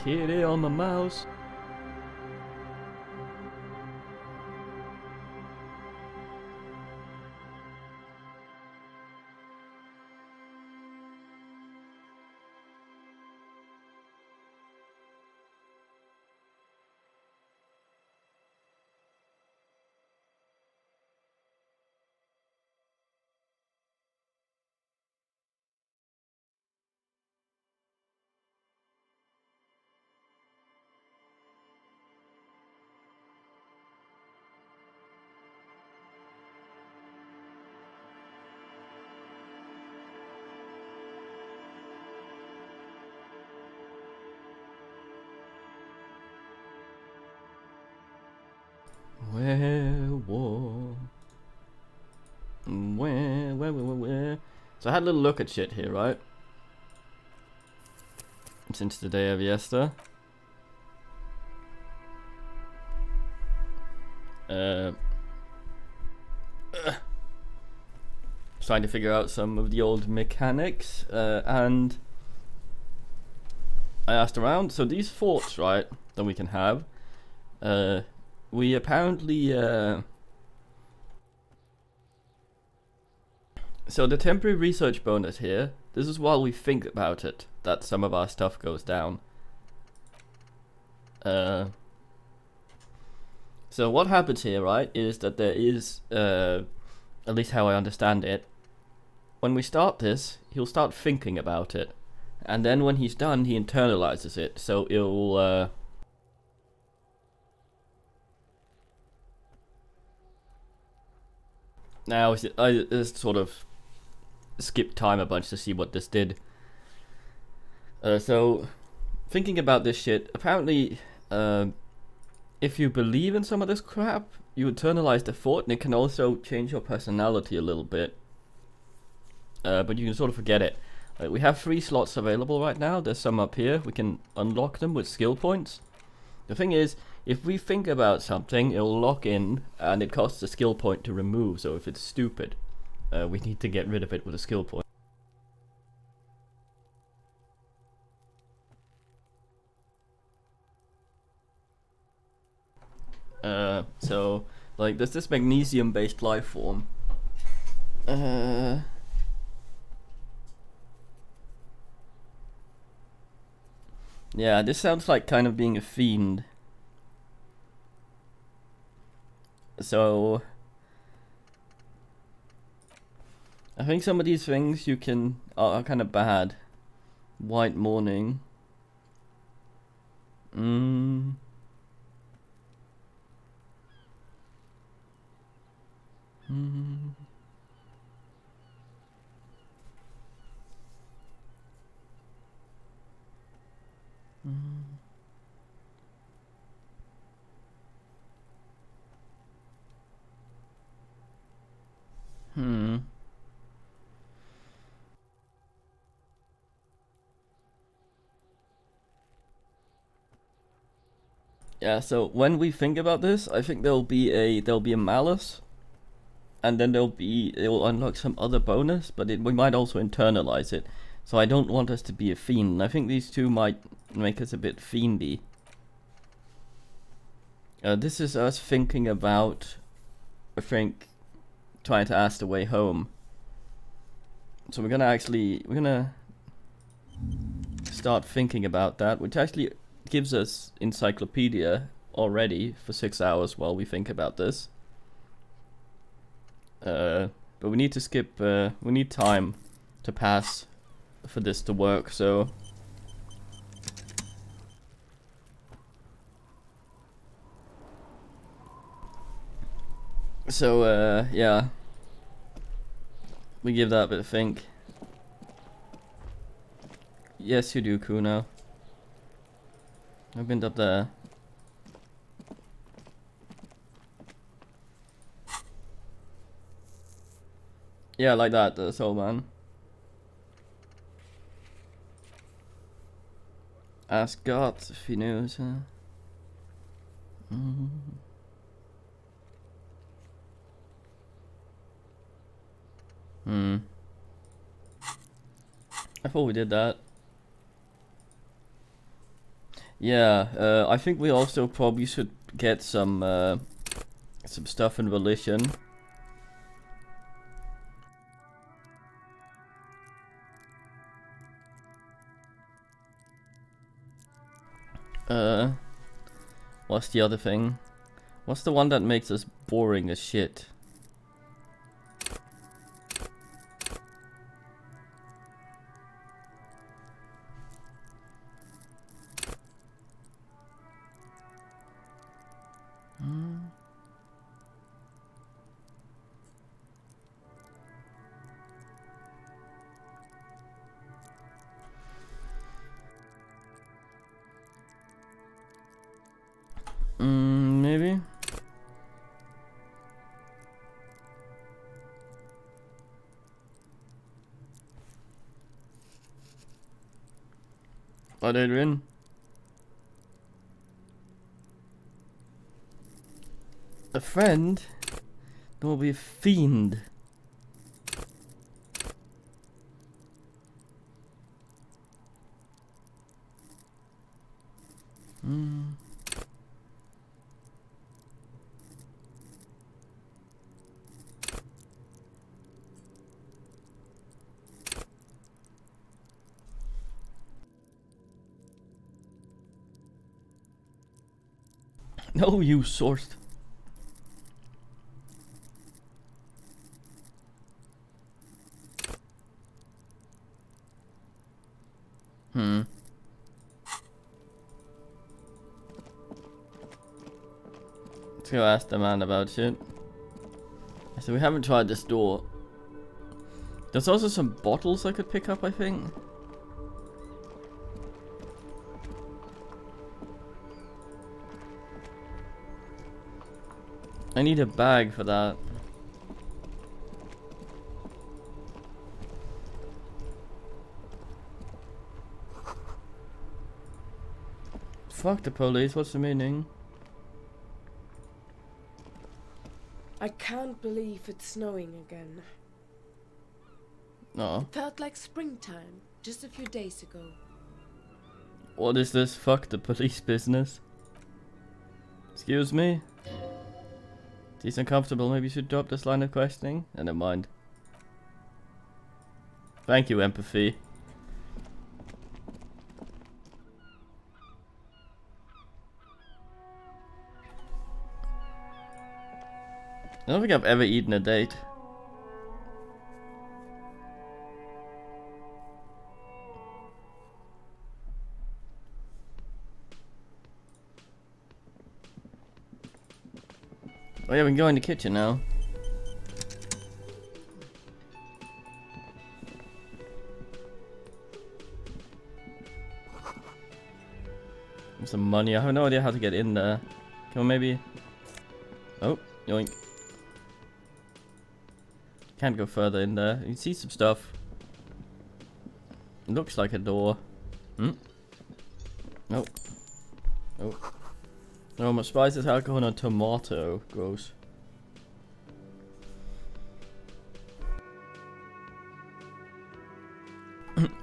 Kitty on my mouse. Where? So I had a little look at shit here, right? Since the day of yesterday. Trying to figure out some of the old mechanics, and I asked around. So these forts, right, that we can have, we apparently, so the temporary research bonus here, this is while we think about it, that some of our stuff goes down. So what happens here, right, is that there is, at least how I understand it, when we start this, he'll start thinking about it. And then when he's done, he internalizes it. So it'll, now I just sort of skipped time a bunch to see what this did. So, thinking about this shit, apparently, if you believe in some of this crap, you internalize the fort, and it can also change your personality a little bit. But you can sort of forget it. We have 3 slots available right now. There's some up here. We can unlock them with skill points. The thing is, if we think about something, it'll lock in, and it costs a skill point to remove. So if it's stupid, we need to get rid of it with a skill point. So, like, there's this magnesium-based life form. Yeah, this sounds like kind of being a fiend. So, I think some of these things you can are kind of bad. White morning. Hmm. Yeah, so when we think about this, I think there'll be a malice, and then it will unlock some other bonus, but we might also internalize it. So I don't want us to be a fiend. I think these two might make us a bit fiendy. This is us thinking about, I think, trying to ask the way home. So we're gonna start thinking about that, which actually gives us encyclopedia already for 6 hours while we think about this. But we need to skip, we need time to pass for this to work, so... So, yeah. We give that a bit of think. Yes, you do, Kuno. I've been up there. Yeah, like that, that's all, man. Ask God if he knows, huh? I thought we did that. Yeah, I think we also probably should get some stuff in Volition. What's the other thing? What's the one that makes us boring as shit? Maybe? What, Adrian? A friend? Will be a fiend. No, you sourced. Let's go ask the man about shit. So we haven't tried this door. There's also some bottles I could pick up, I think. I need a bag for that. Fuck the police, what's the meaning? I can't believe it's snowing again. No. It felt like springtime just a few days ago. What is this? Fuck the police business. Excuse me? He's uncomfortable, maybe you should drop this line of questioning? Never mind. Thank you, empathy. I don't think I've ever eaten a date. Oh yeah, we can go in the kitchen now. Some money. I have no idea how to get in there. Can we maybe... Oh, yoink. Can't go further in there. You can see some stuff. It looks like a door. Hmm? Nope. Oh. Oh, my spices, alcohol, and a tomato. Gross.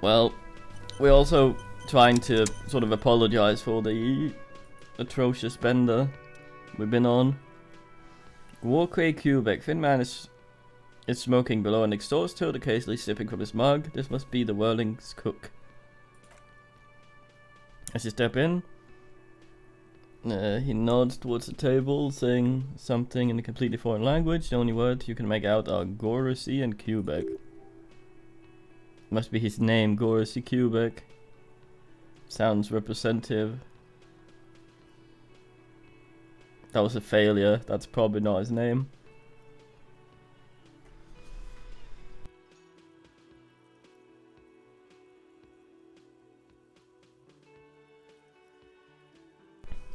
Well, we're also trying to sort of apologize for the atrocious bender we've been on. Warcray Quebec. Thin man is smoking below an exhaust toad, occasionally sipping from his mug. This must be the Whirling's cook. As you step in, he nods towards the table, saying something in a completely foreign language. The only words you can make out are Gorosy and Quebec. Must be his name, Gorosy Quebec. Sounds representative. That was a failure. That's probably not his name.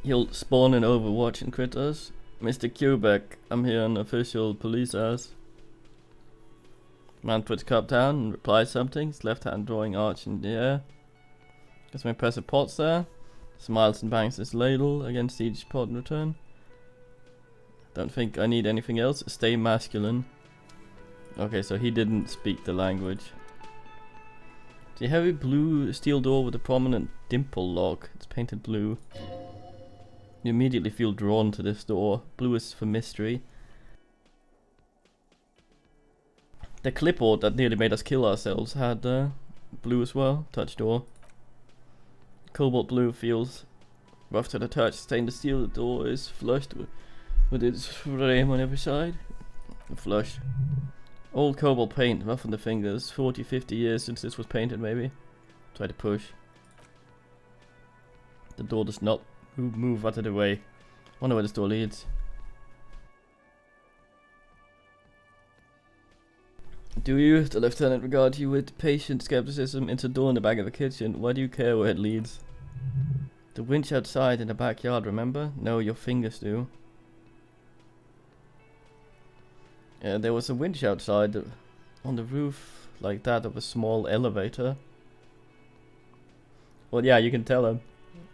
He'll spawn in Overwatch and crit us. Mr. Quebec, I'm here on official police ass. Man puts cup down and replies something. His left hand drawing arch in the air. Guess my press pots there. Smiles and bangs his ladle against each pot in return. Don't think I need anything else. Stay masculine. Okay, so he didn't speak the language. The heavy blue steel door with a prominent dimple lock. It's painted blue. You immediately feel drawn to this door. Blue is for mystery. The clipboard that nearly made us kill ourselves had blue as well. Touch door. Cobalt blue feels rough to the touch. Stainless steel door is flushed with its frame on every side. Flush. Old cobalt paint, rough on the fingers. 40-50 years since this was painted, maybe. Try to push. The door does not move out of the way. Wonder where this door leads. Do you? The lieutenant regards you with patient skepticism. It's a door in the back of the kitchen. Why do you care where it leads? The winch outside in the backyard, remember? No, your fingers do. Yeah, there was a winch outside on the roof like that of a small elevator. Well, yeah, you can tell him.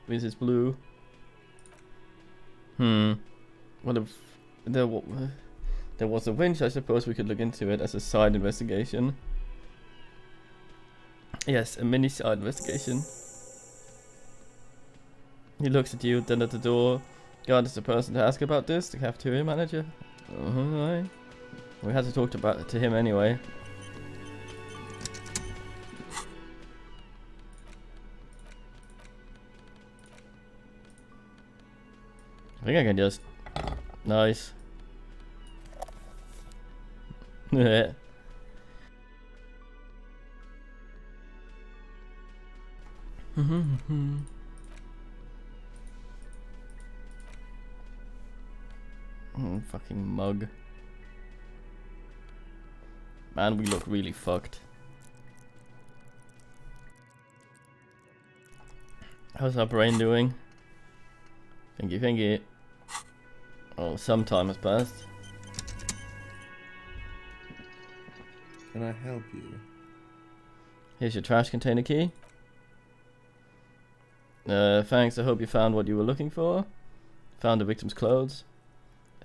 This is blue. What if there was a winch? I suppose we could look into it as a side investigation. Yes, a mini side investigation. He looks at you, then at the door. God is the person to ask about this, the cafeteria manager. Right. We had to talk to him anyway. I think I can just... Nice. Fucking mug. Man, we look really fucked. How's our brain doing? Thank you. Oh, some time has passed. Can I help you? Here's your trash container key. Thanks, I hope you found what you were looking for. Found the victim's clothes.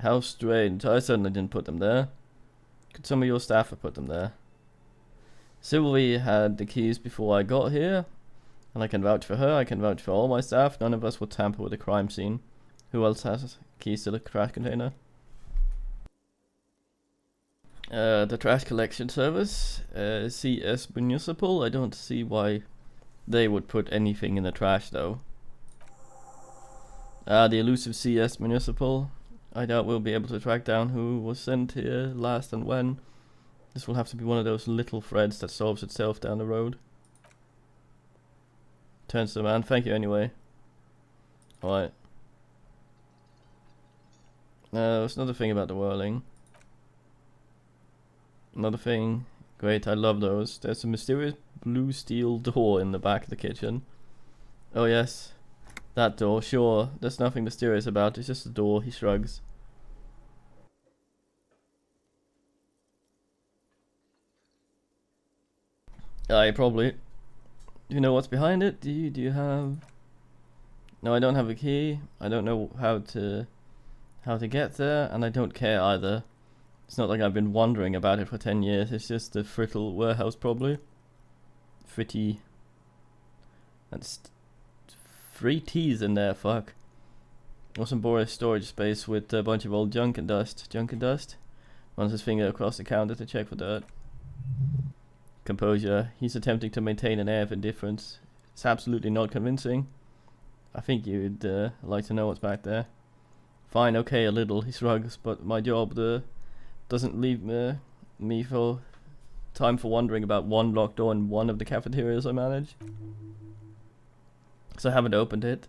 How strange, I certainly didn't put them there. Could some of your staff have put them there? Sylvie had the keys before I got here, and I can vouch for her, I can vouch for all my staff. None of us would tamper with a crime scene. Who else has keys to the trash container? The trash collection service, CS Municipal. I don't see why they would put anything in the trash though. The elusive CS Municipal. I doubt we'll be able to track down who was sent here last and when. This will have to be one of those little threads that solves itself down the road. Turns to the man. Thank you anyway. Alright. There's another thing about the whirling. Another thing. Great, I love those. There's a mysterious blue steel door in the back of the kitchen. Oh yes. That door, sure. There's nothing mysterious about it. It's just a door, he shrugs. Probably. Do you know what's behind it? Do you have... No, I don't have a key. I don't know how to get there, and I don't care either. It's not like I've been wondering about it for 10 years. It's just the Frittle warehouse, probably. Fritty. That's 3 T's in there, fuck. Awesome Boris storage space with a bunch of old junk and dust. Junk and dust? Runs his finger across the counter to check for dirt. Composure. He's attempting to maintain an air of indifference. It's absolutely not convincing. I think you'd like to know what's back there. Fine, okay, a little, he shrugs, but my job doesn't leave me for time for wondering about one locked door in one of the cafeterias I manage. So I haven't opened it.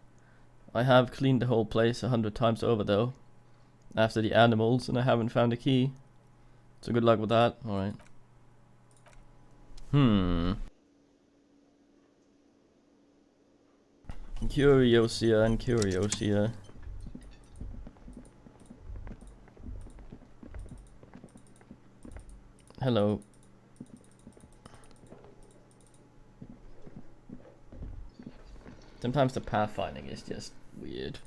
I have cleaned the whole place 100 times over though. After the animals, and I haven't found a key. So good luck with that. Alright. Curiosia and Curiosia. Hello. Sometimes the pathfinding is just weird.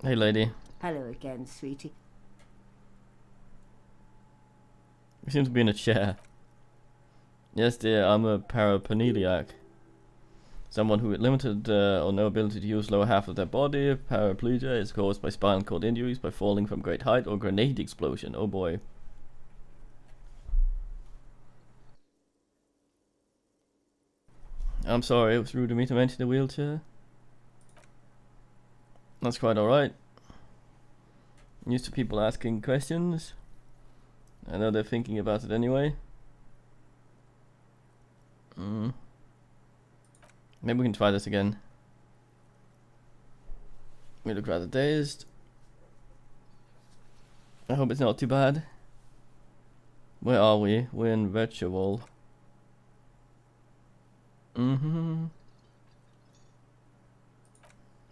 Hey lady. Hello again, sweetie. We seem to be in a chair. Yes, dear, I'm a parapeniliac. Someone who had limited or no ability to use lower half of their body. Paraplegia is caused by spinal cord injuries, by falling from great height, or grenade explosion. Oh boy. I'm sorry, it was rude of me to mention the wheelchair. That's quite alright. Used to people asking questions. I know they're thinking about it anyway. Maybe we can try this again. We look rather dazed. I hope it's not too bad. Where are we? We're in virtual.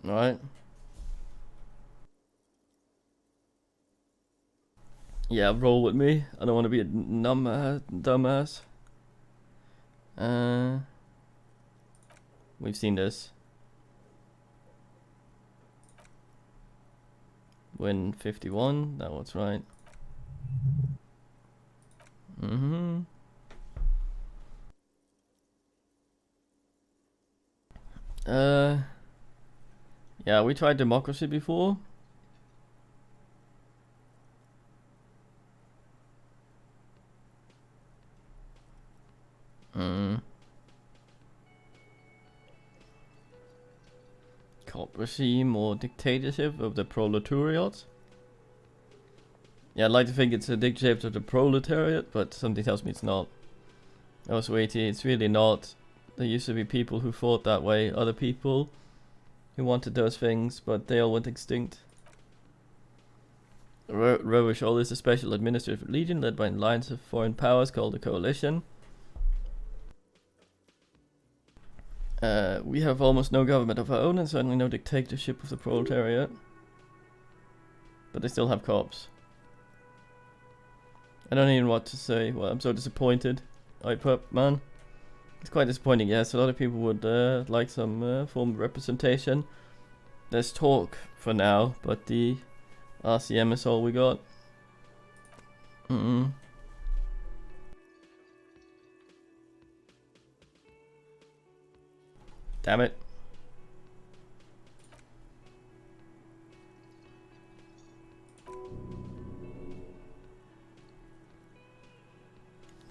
Alright. Yeah, roll with me. I don't want to be a dumbass. We've seen this. Win 51, that was right. Yeah, we tried democracy before. Cop regime or dictatorship of the proletariat. Yeah, I'd like to think it's a dictatorship of the proletariat, but something tells me it's not. Oh, sweetie, it's really not. There used to be people who thought that way, other people who wanted those things, but they all went extinct. Rovichol is a special administrative legion led by an alliance of foreign powers called the Coalition. We have almost no government of our own and certainly no dictatorship of the proletariat. But they still have cops. I don't even know what to say. Well, I'm so disappointed. Pup, man. It's quite disappointing, yes. A lot of people would like some form of representation. There's talk for now, but the RCM is all we got. Damn it.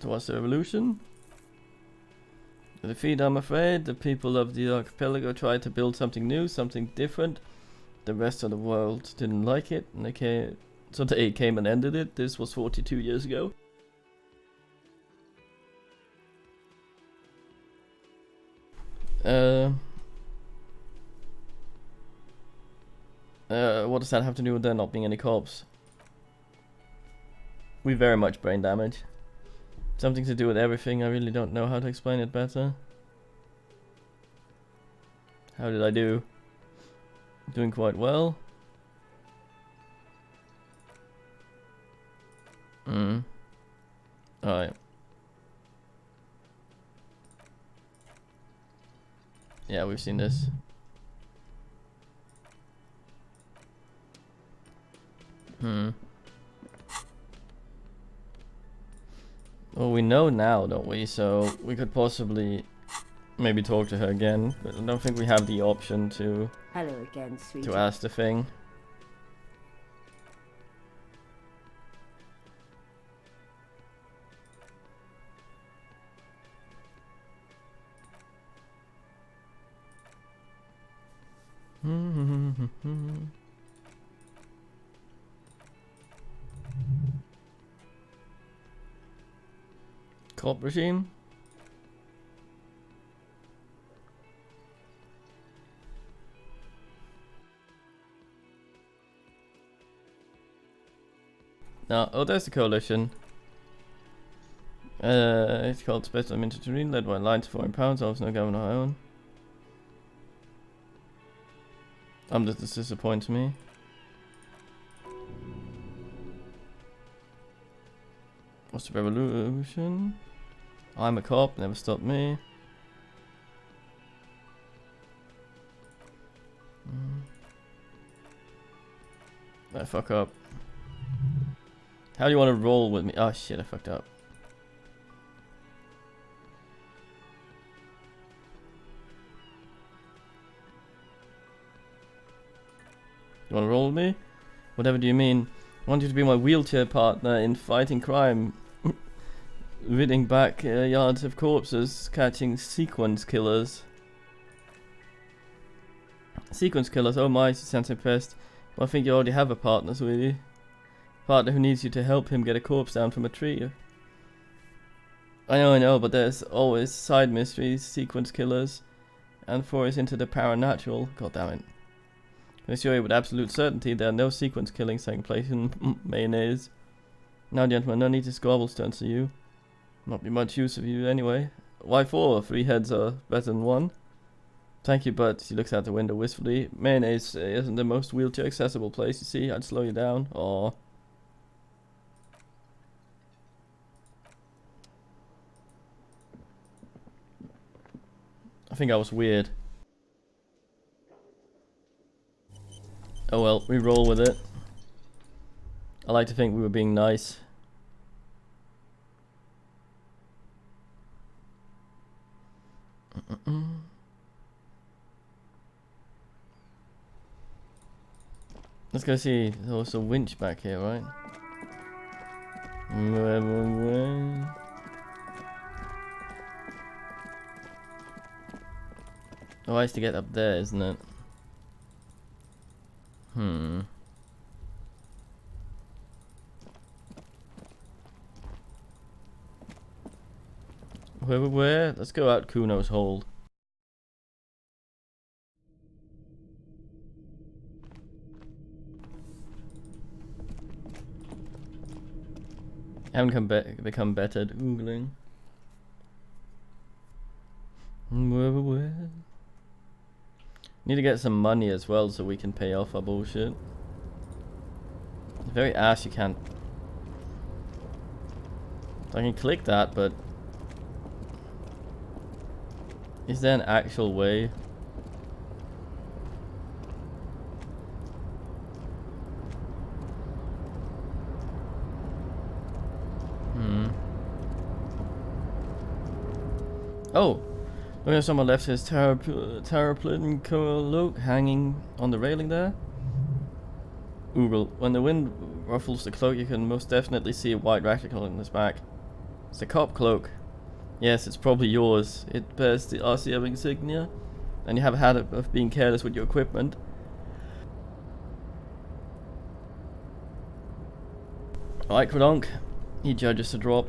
So what's the revolution? The defeat, I'm afraid. The people of the archipelago tried to build something new, something different. The rest of the world didn't like it, and they came and ended it. This was 42 years ago. What does that have to do with there not being any cops? We very much brain damage. Something to do with everything. I really don't know how to explain it better. How did I do? Doing quite well. Alright. Yeah, we've seen this. Well, we know now, don't we? So we could possibly maybe talk to her again, but I don't think we have the option to. Hello again, sweetie. To ask the thing. Cop regime. No, oh, there's the coalition. It's called Special Administrative led by lines of foreign powers, also no government of our own. This disappoints me. What's the revolution? I'm a cop, never stopped me. Fuck up. How do you want to roll with me? Oh shit, I fucked up. You want to roll with me? Whatever do you mean? I want you to be my wheelchair partner in fighting crime. Ridding back yards of corpses, catching sequence killers. Sequence killers, oh my, she sounds impressed. Well, I think you already have a partner, sweetie. Partner who needs you to help him get a corpse down from a tree. I know, but there's always side mysteries, sequence killers, and forays into the paranatural. God damn it. I assure you with absolute certainty there are no sequence killings taking place in mayonnaise. Now, gentlemen, no need to squabble turns to you. Not be much use of you anyway. Why 4? 3 heads are better than 1. Thank you, but she looks out the window wistfully. Mayonnaise isn't the most wheelchair accessible place, you see. I'd slow you down. Aww. I think I was weird. Oh well, we roll with it. I like to think we were being nice. Let's go see. There's a winch back here, right? Oh, I used to get up there, isn't it? Where? Let's go out Kuno's hold. Haven't become better at oogling. Where? Need to get some money as well so we can pay off our bullshit. It's very ass you can't. I can click that, but is there an actual way? Oh, look at someone left his terraplane cloak hanging on the railing there. Oogle. When the wind ruffles the cloak, you can most definitely see a white reticle in his back. It's a cop cloak. Yes, it's probably yours. It bears the RCM insignia, and you have a habit of being careless with your equipment. Alright, Kradonk. He judges the drop.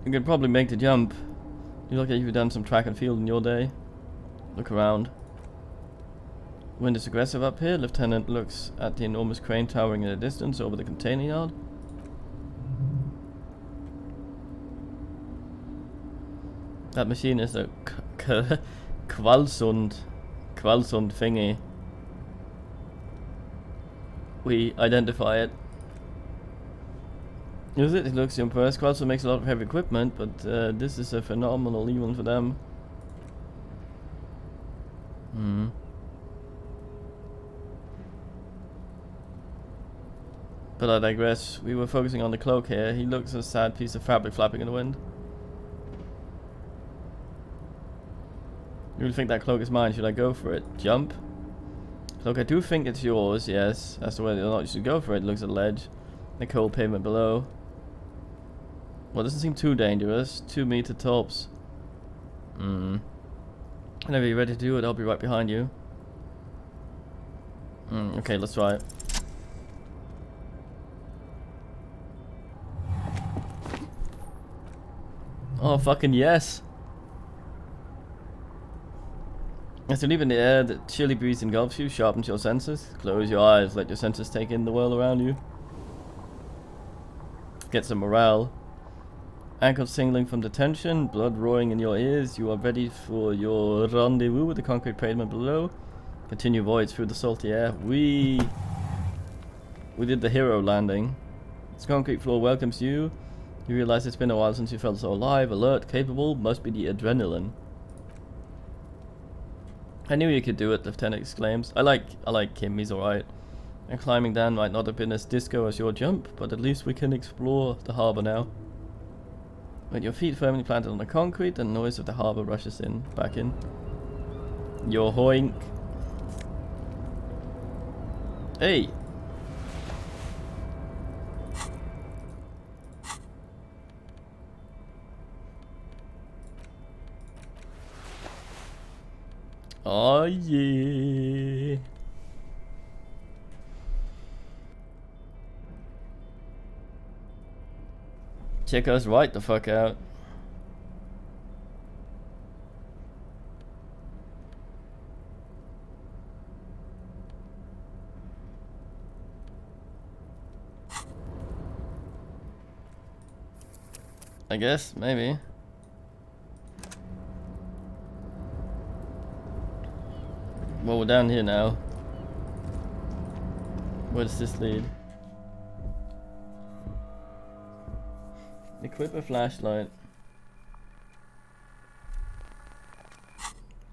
You could probably make the jump. You look like you've done some track and field in your day. Look around. Wind is aggressive up here. Lieutenant looks at the enormous crane towering in the distance over the container yard. That machine is a Kvalsund thingy. We identify it. Is it? It looks impressed. Kvalsund makes a lot of heavy equipment, but this is a phenomenal even for them. But I digress. We were focusing on the cloak here. He looks a sad piece of fabric flapping in the wind. You really think that cloak is mine? Should I go for it? Jump? Cloak, I do think it's yours, yes. As to whether or not you should go for it, it looks at the ledge. The cold pavement below. Well, it doesn't seem too dangerous. 2 meter tops. Whenever you're ready to do it, I'll be right behind you. Okay, let's try it. Oh, fucking yes! As you leap in the air, the chilly breeze engulfs you, sharpens your senses. Close your eyes, let your senses take in the world around you. Get some morale. Ankles tingling from the tension, blood roaring in your ears. You are ready for your rendezvous with the concrete pavement below. Continue voids through the salty air. We did the hero landing. This concrete floor welcomes you. You realize it's been a while since you felt so alive, alert, capable. Must be the adrenaline. I knew you could do it, Lieutenant exclaims. I like him, he's alright. And climbing down might not have been as disco as your jump, but at least we can explore the harbour now. With your feet firmly planted on the concrete, the noise of the harbour rushes in, back in. Yo hoink. Hey! Oh yeah! Check us right the fuck out. I guess, maybe. Well, we're down here now. Where does this lead? Equip a flashlight.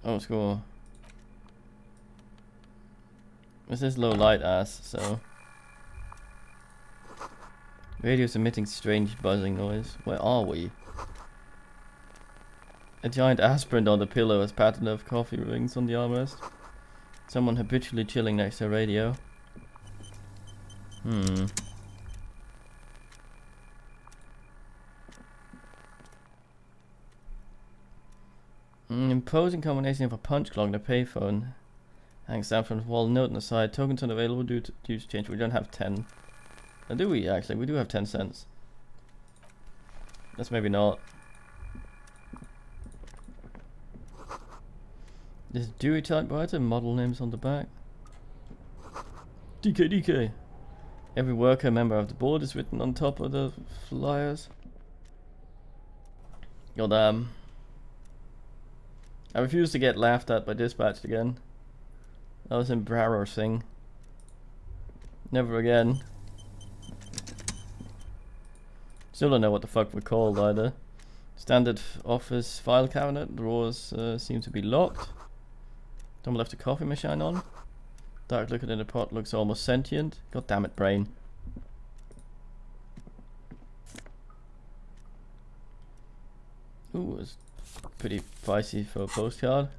Oh, cool. This is low light ass, so. Radio's emitting strange buzzing noise. Where are we? A giant aspirin on the pillow has pattern of coffee rings on the armrest. Someone habitually chilling next to a radio. Imposing combination of a punch clock and a payphone. Hangs down from the wall, note on the side. Tokens unavailable due to change. We don't have 10. Or do we actually? We do have 10 cents. That's maybe not. This Dewey typewriter, model names on the back. DK. Every worker member of the board is written on top of the flyers. Goddamn. I refuse to get laughed at by dispatch again. That was embarrassing. Never again. Still don't know what the fuck we're called either. Standard office file cabinet. Drawers seem to be locked. Someone left a coffee machine on. Dark liquid in the pot looks almost sentient. God damn it, brain. Ooh, it's pretty pricey for a postcard.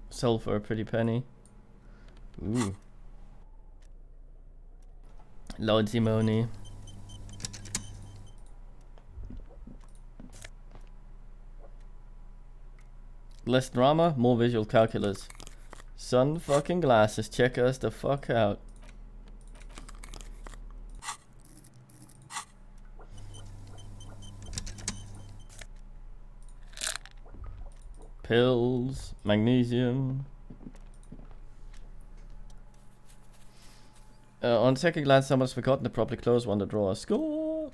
Sold for a pretty penny. Ooh. Loadsy money. Less drama, more visual calculus. Sun fucking glasses, check us the fuck out. Pills, magnesium. On second glance, someone's forgotten to properly close one of the drawers. Score!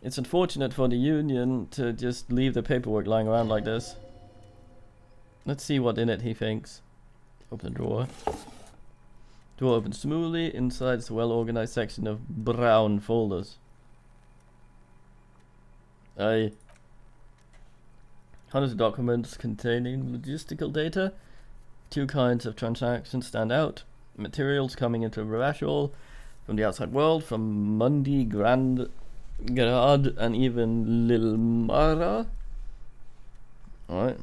It's unfortunate for the union to just leave the paperwork lying around like this. Let's see what in it he thinks. Open the drawer. Drawer opens smoothly. Inside is a well-organized section of brown folders. Hundreds of documents containing logistical data. Two kinds of transactions stand out. Materials coming into Ravashol from the outside world, from Mundi, Grand Garad, and even Lil Mara. Alright.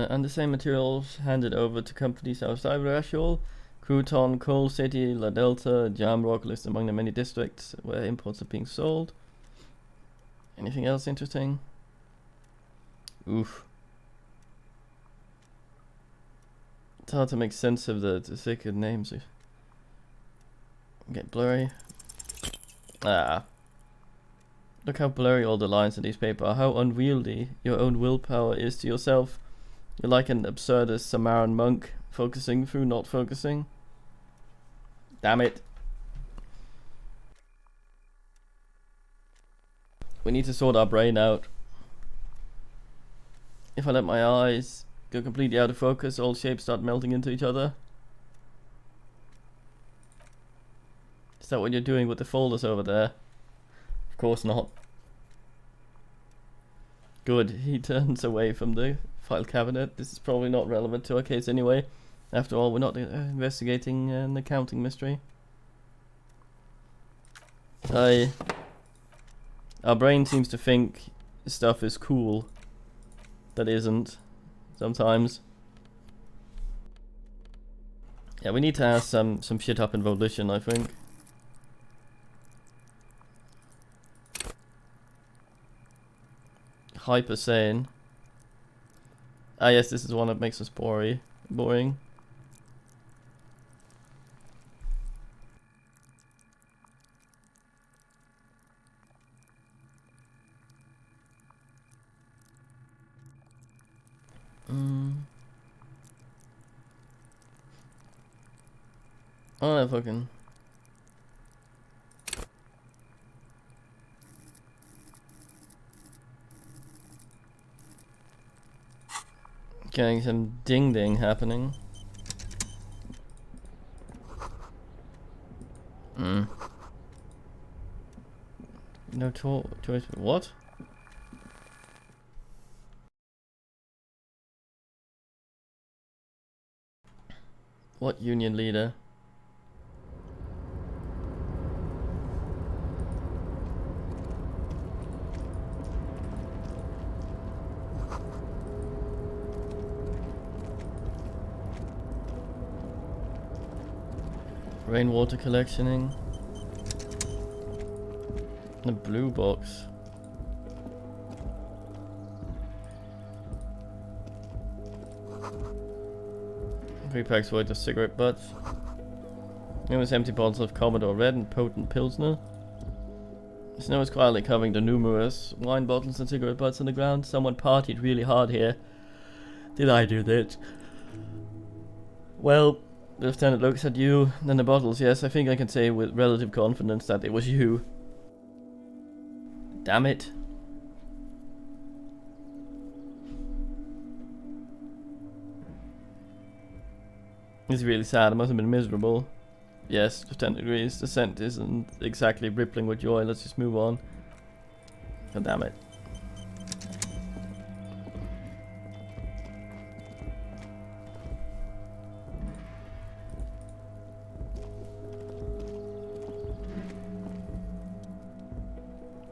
And the same materials handed over to companies outside Rashol. Crouton, Coal City, La Delta, Jamrock list among the many districts where imports are being sold. Anything else interesting? Oof. It's hard to make sense of the thicker names. Get blurry. Look how blurry all the lines in these papers are. How unwieldy your own willpower is to yourself. You're like an absurdist Samaran monk, focusing through not focusing. Damn it. We need to sort our brain out. If I let my eyes go completely out of focus, all shapes start melting into each other. Is that what you're doing with the folders over there? Of course not. Good, he turns away from the file cabinet. This is probably not relevant to our case anyway. After all, we're not investigating an accounting mystery. Our brain seems to think stuff is cool that isn't, sometimes. Yeah, we need to ask some shit up in Volition, I think. Hyper sane. Ah yes, this is one that makes us boring. Oh, that fucking... Getting some ding-ding happening. No choice, what? What union leader? Rainwater collectioning. The blue box. 3 packs worth of cigarette butts. Numerous empty bottles of Commodore Red and potent Pilsner. The snow is quietly covering the numerous wine bottles and cigarette butts on the ground. Someone partied really hard here. Did I do that? Well, the lieutenant looks at you, then the bottles. Yes, I think I can say with relative confidence that it was you. Damn it. It's really sad. It must have been miserable. Yes, Lieutenant agrees. The scent isn't exactly rippling with joy. Let's just move on. God damn it.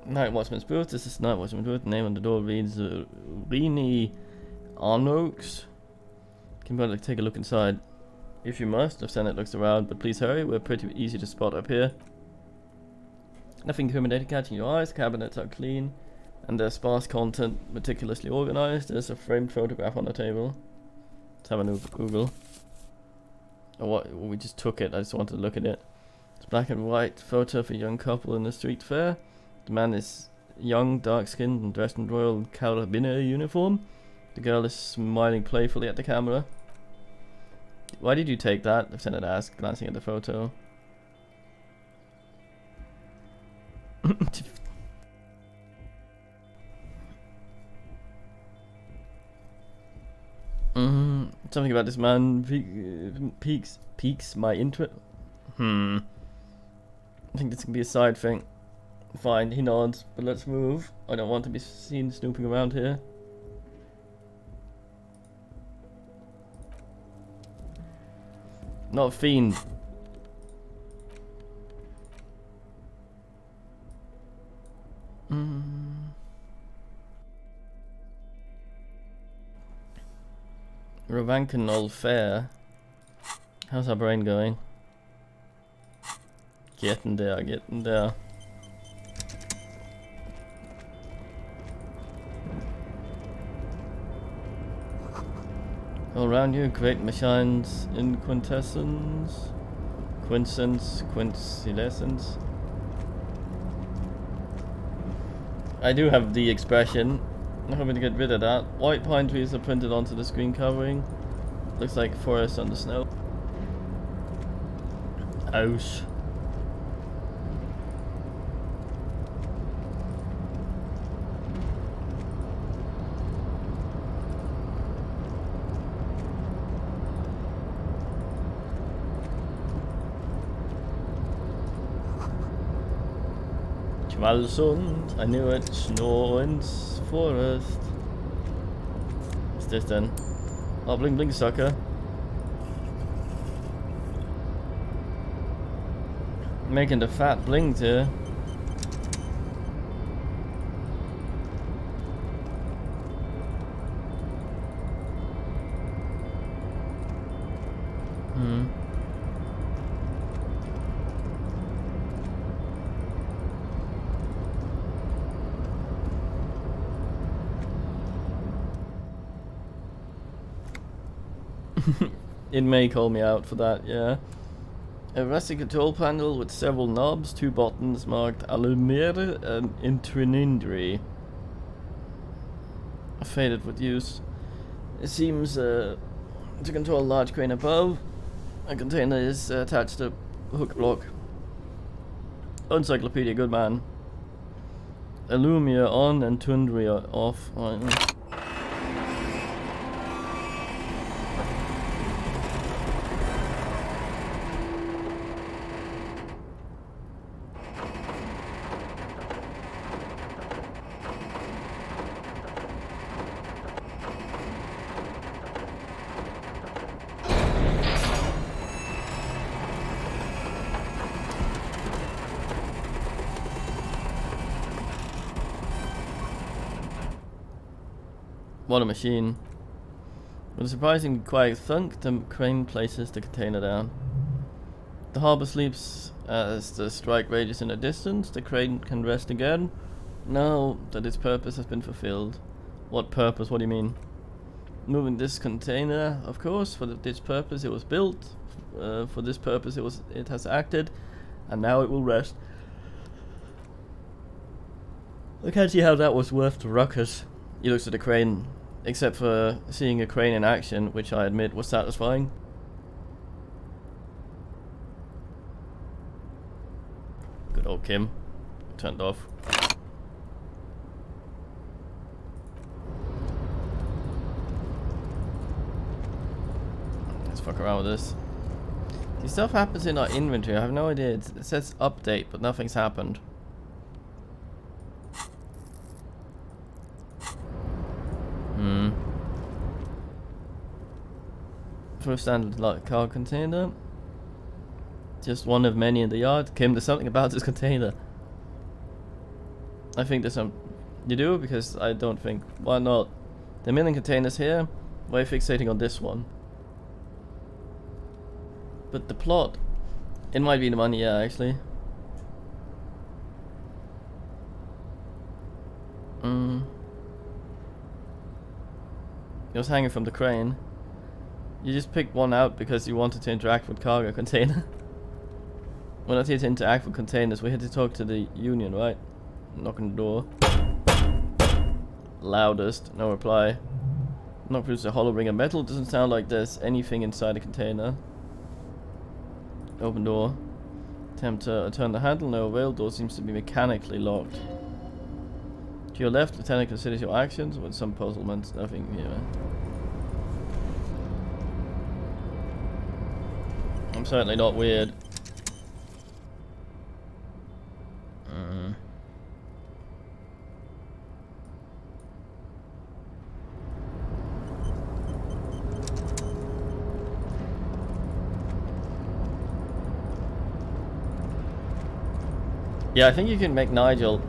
Night Watchman's booth. This is Night Watchman's booth. The name on the door reads Rini Arnox. Can you take a look inside? If you must. Lieutenant looks around, but please hurry. We're pretty easy to spot up here. Nothing incriminating catching your eyes. Cabinets are clean, and their sparse content meticulously organized. There's a framed photograph on the table. Let's have a Google. Oh, what? We just took it. I just wanted to look at it. It's a black and white photo of a young couple in a street fair. The man is young, dark-skinned, and dressed in royal carabinieri uniform. The girl is smiling playfully at the camera. Why did you take that? Lieutenant asked, glancing at the photo. Something about this man piques my interest. I think this can be a side thing. Fine, he nods, but let's move. I don't want to be seen snooping around here. Not a fiend. Rovankanol Fair. How's our brain going? Getting there, getting there. All around you, great machines in quintessence. Quintessence. I do have the expression. I'm hoping to get rid of that. White pine trees are printed onto the screen covering. Looks like forest on the snow. Ouch. Schmalsund. I knew it. Snoren's forest. What's this then? Oh, bling bling sucker. Making the fat blings here. It may call me out for that, yeah. A rustic control panel with several knobs, 2 buttons marked Alumere and Intrinindri. Faded with use. It seems to control a large crane above. A container is attached to a hook block. Encyclopedia, good man. Illumia on and Tundria off. Right. What a machine. With a surprisingly quiet thunk, the crane places the container down. The harbour sleeps as the strike rages in the distance. The crane can rest again, now that its purpose has been fulfilled. What purpose? What do you mean? Moving this container, of course, for this purpose it was built. For this purpose it has acted, and now it will rest. I can't see how that was worth the ruckus. He looks at the crane. Except for seeing a crane in action, which I admit was satisfying. Good old Kim. Turned off. Let's fuck around with this. See, stuff happens in our inventory. I have no idea. It says update, but nothing's happened. First standard car container. Just one of many in the yard. Kim, there's something about this container. I think there's some. You do? Because I don't think. Why not? There are a million containers here. Why are you fixating on this one? But the plot. It might be the money, yeah, actually. It was hanging from the crane. You just picked one out because you wanted to interact with cargo container. We're not here to interact with containers, we're here to talk to the union, right? Knock on the door. Loudest, no reply. Not produce a hollow ring of metal, doesn't sound like there's anything inside the container. Open door. Attempt to turn the handle, no avail, door seems to be mechanically locked. To your left, Lieutenant considers your actions with some puzzlement, nothing here. I'm certainly not weird. Yeah, I think you can make Nigel.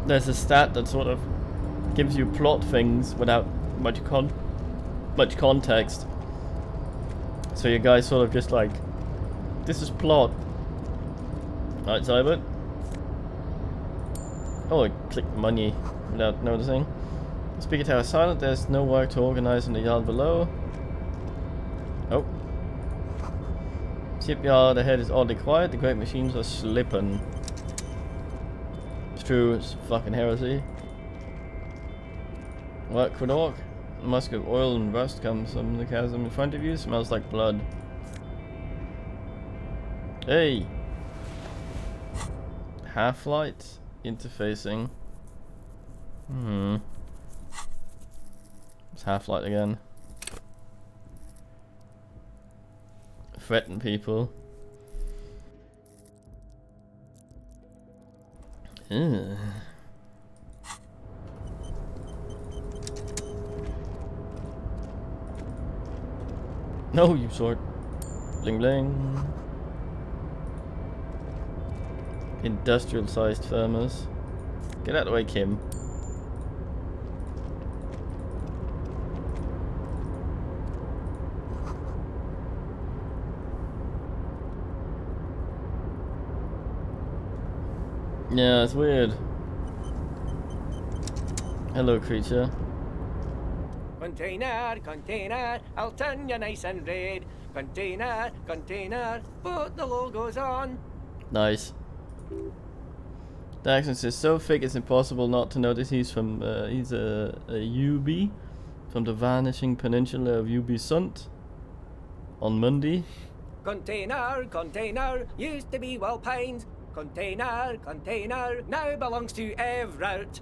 There's a stat that sort of gives you plot things without much context. So your guy's sort of just like, this is plot. Right, Cybert. Oh, I clicked money without noticing. Speaker tower silent, there's no work to organize in the yard below. Oh. Shipyard ahead is oddly quiet, the great machines are slipping. It's true, it's fucking heresy. Work for dog. A musk of oil and rust comes from the chasm in front of you, smells like blood. Hey! Half-light interfacing. It's half-light again. Threaten people. Ugh. No, you sword. Bling bling. Industrial sized thermos. Get out of the way, Kim. Yeah, it's weird. Hello, creature. Container, container, I'll turn you nice and red. Container, container, put the logos on. Nice. The accent is so thick it's impossible not to notice he's from he's a UB from the vanishing peninsula of Ubisunt on Monday. Container, container, used to be Pines. Container, container, now belongs to Everett.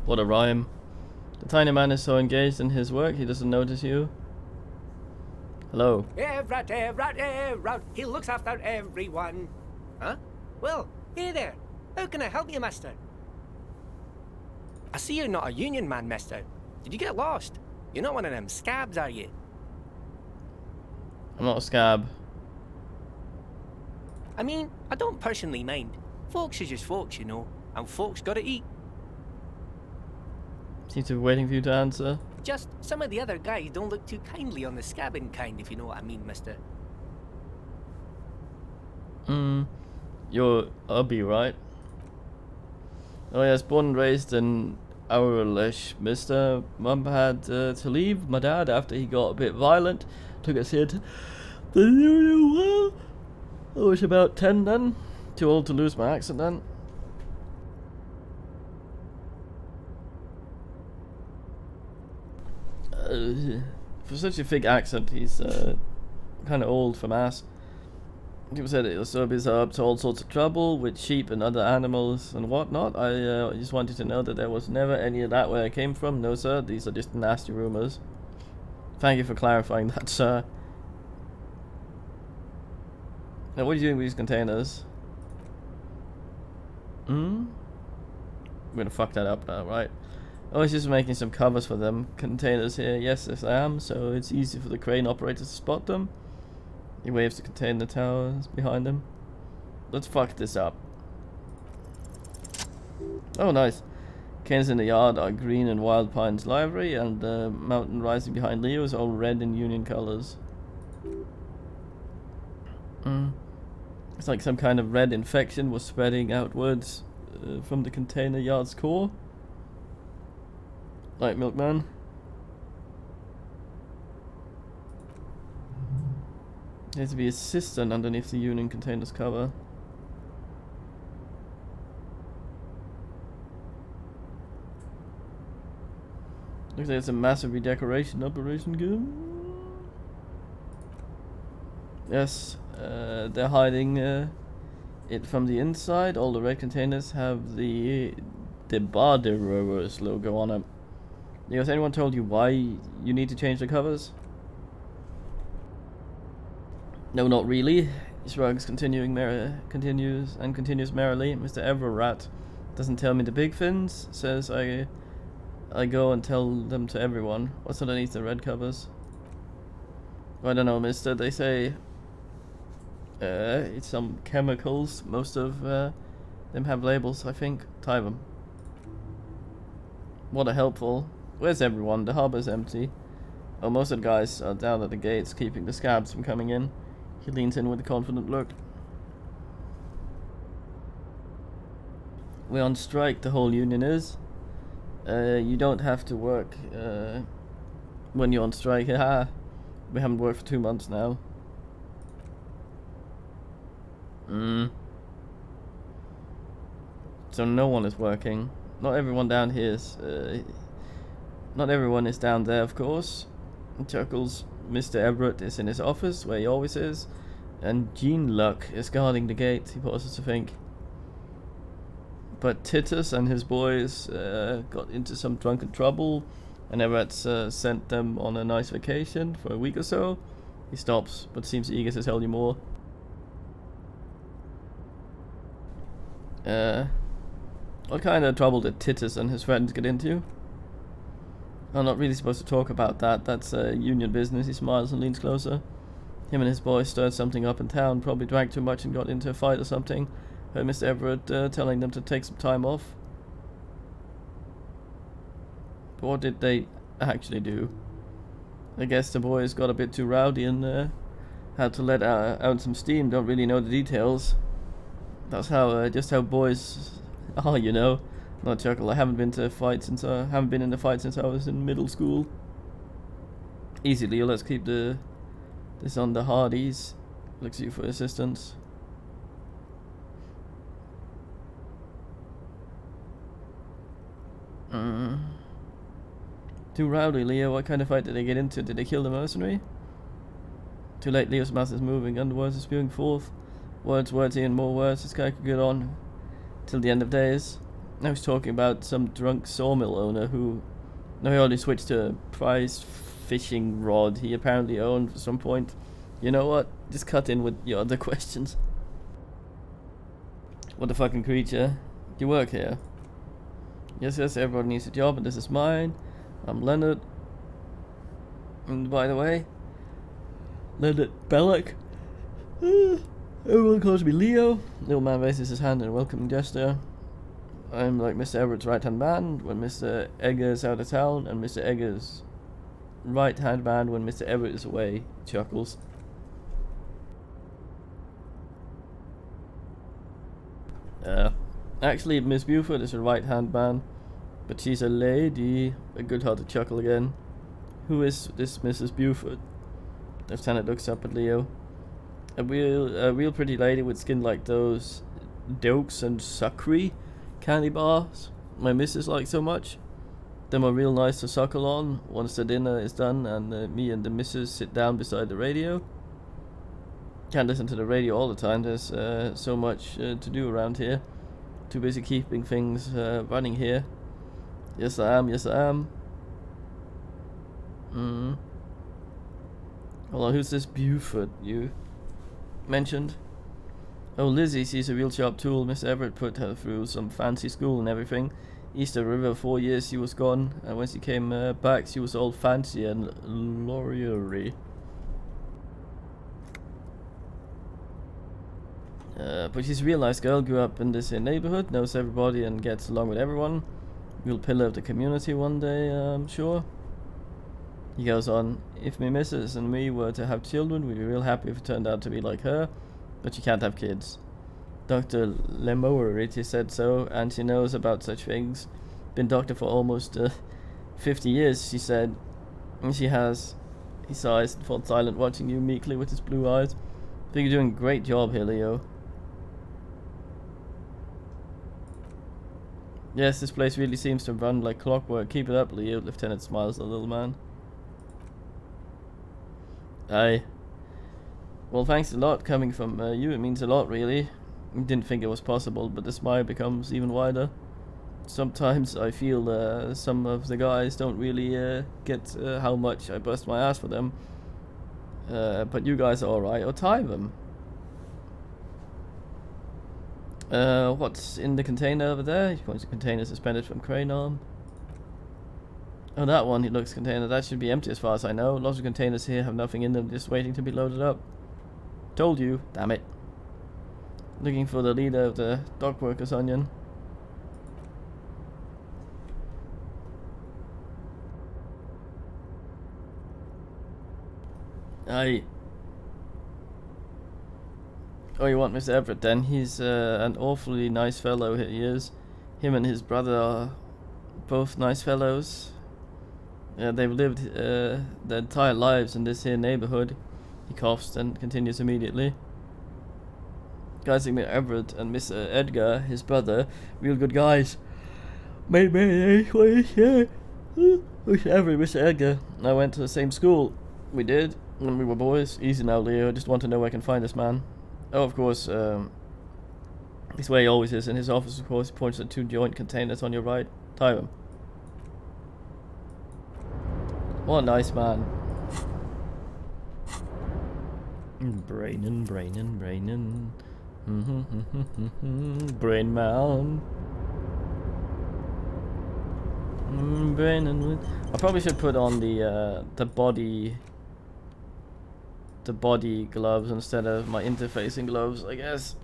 What a rhyme. The tiny man is so engaged in his work he doesn't notice you. Hello. Everett, Everett, Everett, he looks after everyone. Huh? Well, hey there. How can I help you, mister? I see you're not a union man, mister. Did you get lost? You're not one of them scabs, are you? I'm not a scab. I mean, I don't personally mind. Folks are just folks, you know, and folks gotta eat. Seem to be waiting for you to answer. Just some of the other guys don't look too kindly on the scabbing kind, if you know what I mean, mister. You're Ubby, right? Oh yes, born and raised in Aurelish, mister. Mum had to leave my dad after he got a bit violent. Took us here to the Union Well. I was about 10 then. Too old to lose my accent then. For such a thick accent, he's kind of old from ass. People said it was so bizarre, up to all sorts of trouble with sheep and other animals and whatnot. I just wanted to know that there was never any of that where I came from. No, sir, these are just nasty rumors. Thank you for clarifying that, sir. Now, what are you doing with these containers? We're gonna fuck that up now, right? I was just making some covers for them. Containers here, yes I am, so it's easy for the crane operators to spot them. He waves to contain the towers behind them. Let's fuck this up. Oh, nice. Canes in the yard are green in Wild Pine's livery, and the mountain rising behind Leo is all red in Union colors. It's like some kind of red infection was spreading outwards from the container yard's core. Like Milkman. There's to be a cistern underneath the Union container's cover. Looks like it's a massive redecoration operation going. Yes, they're hiding it from the inside. All the red containers have the Borderers logo on them. Has anyone told you why you need to change the covers? No, not really. Shrugs, continues merrily. Mr. Everett doesn't tell me the big fins. Says I go and tell them to everyone. What's underneath the red covers? I don't know, mister. They say it's some chemicals. Most of them have labels, I think. Tie them. What a helpful. Where's everyone? The harbor's empty. Oh, most of the guys are down at the gates, keeping the scabs from coming in. He leans in with a confident look. We're on strike, the whole union is. You don't have to work when you're on strike. Haha. We haven't worked for 2 months now. So no one is working. Not everyone down here is... not everyone is down there, of course. He chuckles. Mr. Everett is in his office, where he always is. And Gene Luck is guarding the gate. He pauses to think. But Titus and his boys got into some drunken trouble, and Everett's sent them on a nice vacation for a week or so. He stops, but seems eager to tell you more. What kind of trouble did Titus and his friends get into? I'm not really supposed to talk about that. That's union business. He smiles and leans closer. Him and his boys stirred something up in town. Probably drank too much and got into a fight or something. Heard Mr. Everett telling them to take some time off. But what did they actually do? I guess the boys got a bit too rowdy and had to let out some steam. Don't really know the details. That's how just how boys are, you know. Not chuckle. I haven't been in a fight since I was in middle school. Easy, Leo. Let's keep this on the hardies. Looks you for assistance. Too rowdy, Leo. What kind of fight did they get into? Did they kill the mercenary? Too late. Leo's mouth is moving. Underwords are spewing forth. Words, and more words. This guy could get on till the end of days. I was talking about some drunk sawmill owner who... No, he already switched to a prize fishing rod he apparently owned at some point. You know what? Just cut in with your other questions. What a fucking creature. You work here? Yes, everybody needs a job, and this is mine. I'm Leonard. And by the way, Leonard Belloc. Everyone calls me Leo. Little man raises his hand in a welcoming gesture. I'm like Mr. Everett's right-hand man when Mr. Egger's out of town, and Mr. Egger's right-hand man when Mr. Everett is away. Chuckles. Actually, Miss Buford is a right-hand man, but she's a lady. A good-hearted chuckle again. Who is this Mrs. Buford? Lieutenant looks up at Leo. A real pretty lady with skin like those Dokes and Suckery candy bars my missus likes so much. Them are real nice to suckle on once the dinner is done and me and the missus sit down beside the radio. Can't listen to the radio all the time. There's so much to do around here. Too busy keeping things running here. Yes I am. Hold on, who's this Buford you mentioned? Oh, Lizzie, she's a real sharp tool. Miss Everett put her through some fancy school and everything. Easter River, 4 years she was gone, and when she came back she was all fancy and lauriery. But she's a real nice girl, grew up in this neighborhood, knows everybody and gets along with everyone. Real pillar of the community one day, I'm sure. He goes on, if me missus and me were to have children, we'd be real happy if it turned out to be like her, but she can't have kids. Dr. Lemoerity said so, and she knows about such things. Been doctor for almost 50 years, she said. And she has. He sighs and falls silent, watching you meekly with his blue eyes. I think you're doing a great job here, Leo. Yes, this place really seems to run like clockwork. Keep it up, Leo. Lieutenant smiles at the little man. Aye. Well, thanks a lot coming from you. It means a lot, really. Didn't think it was possible, but the smile becomes even wider. Sometimes I feel some of the guys don't really get how much I bust my ass for them. But you guys are alright. Or tie them. What's in the container over there? He points to a container suspended from crane arm. Oh, that one, he looks container. That should be empty as far as I know. Lots of containers here have nothing in them, just waiting to be loaded up. Told you, damn it. Looking for the leader of the dock workers onion. Aye. Oh, you want Mr. Everett then? He's an awfully nice fellow, he is. Him and his brother are both nice fellows. They've lived their entire lives in this here neighborhood. He coughs and continues immediately. Guys like Mr. Everett and Mr. Edgar, his brother, real good guys. Made me Mr. Everett, Mr. Edgar. I went to the same school. We did, when we were boys. Easy now, Leo. I just want to know where I can find this man. Oh, of course, it's where he always is. In his office, of course. He points at 2 joint containers on your right. Tie them. What a nice man. Brainin'. Brain Mound. Brain and wood. I probably should put on the body gloves instead of my interfacing gloves, I guess.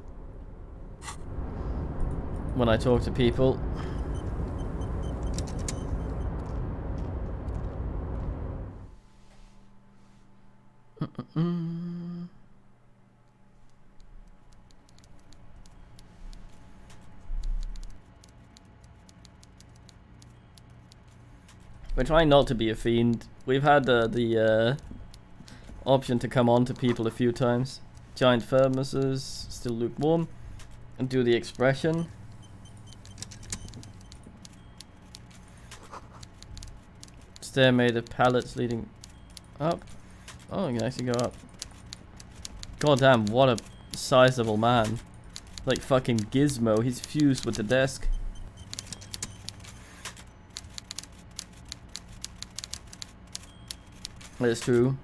When I talk to people. We're trying not to be a fiend. We've had the option to come on to people a few times. Giant thermoses, still lukewarm, and do the expression. Stair made of pallets leading up. Oh, you can actually go up. God damn, what a sizable man. Like fucking Gizmo, he's fused with the desk. That's true.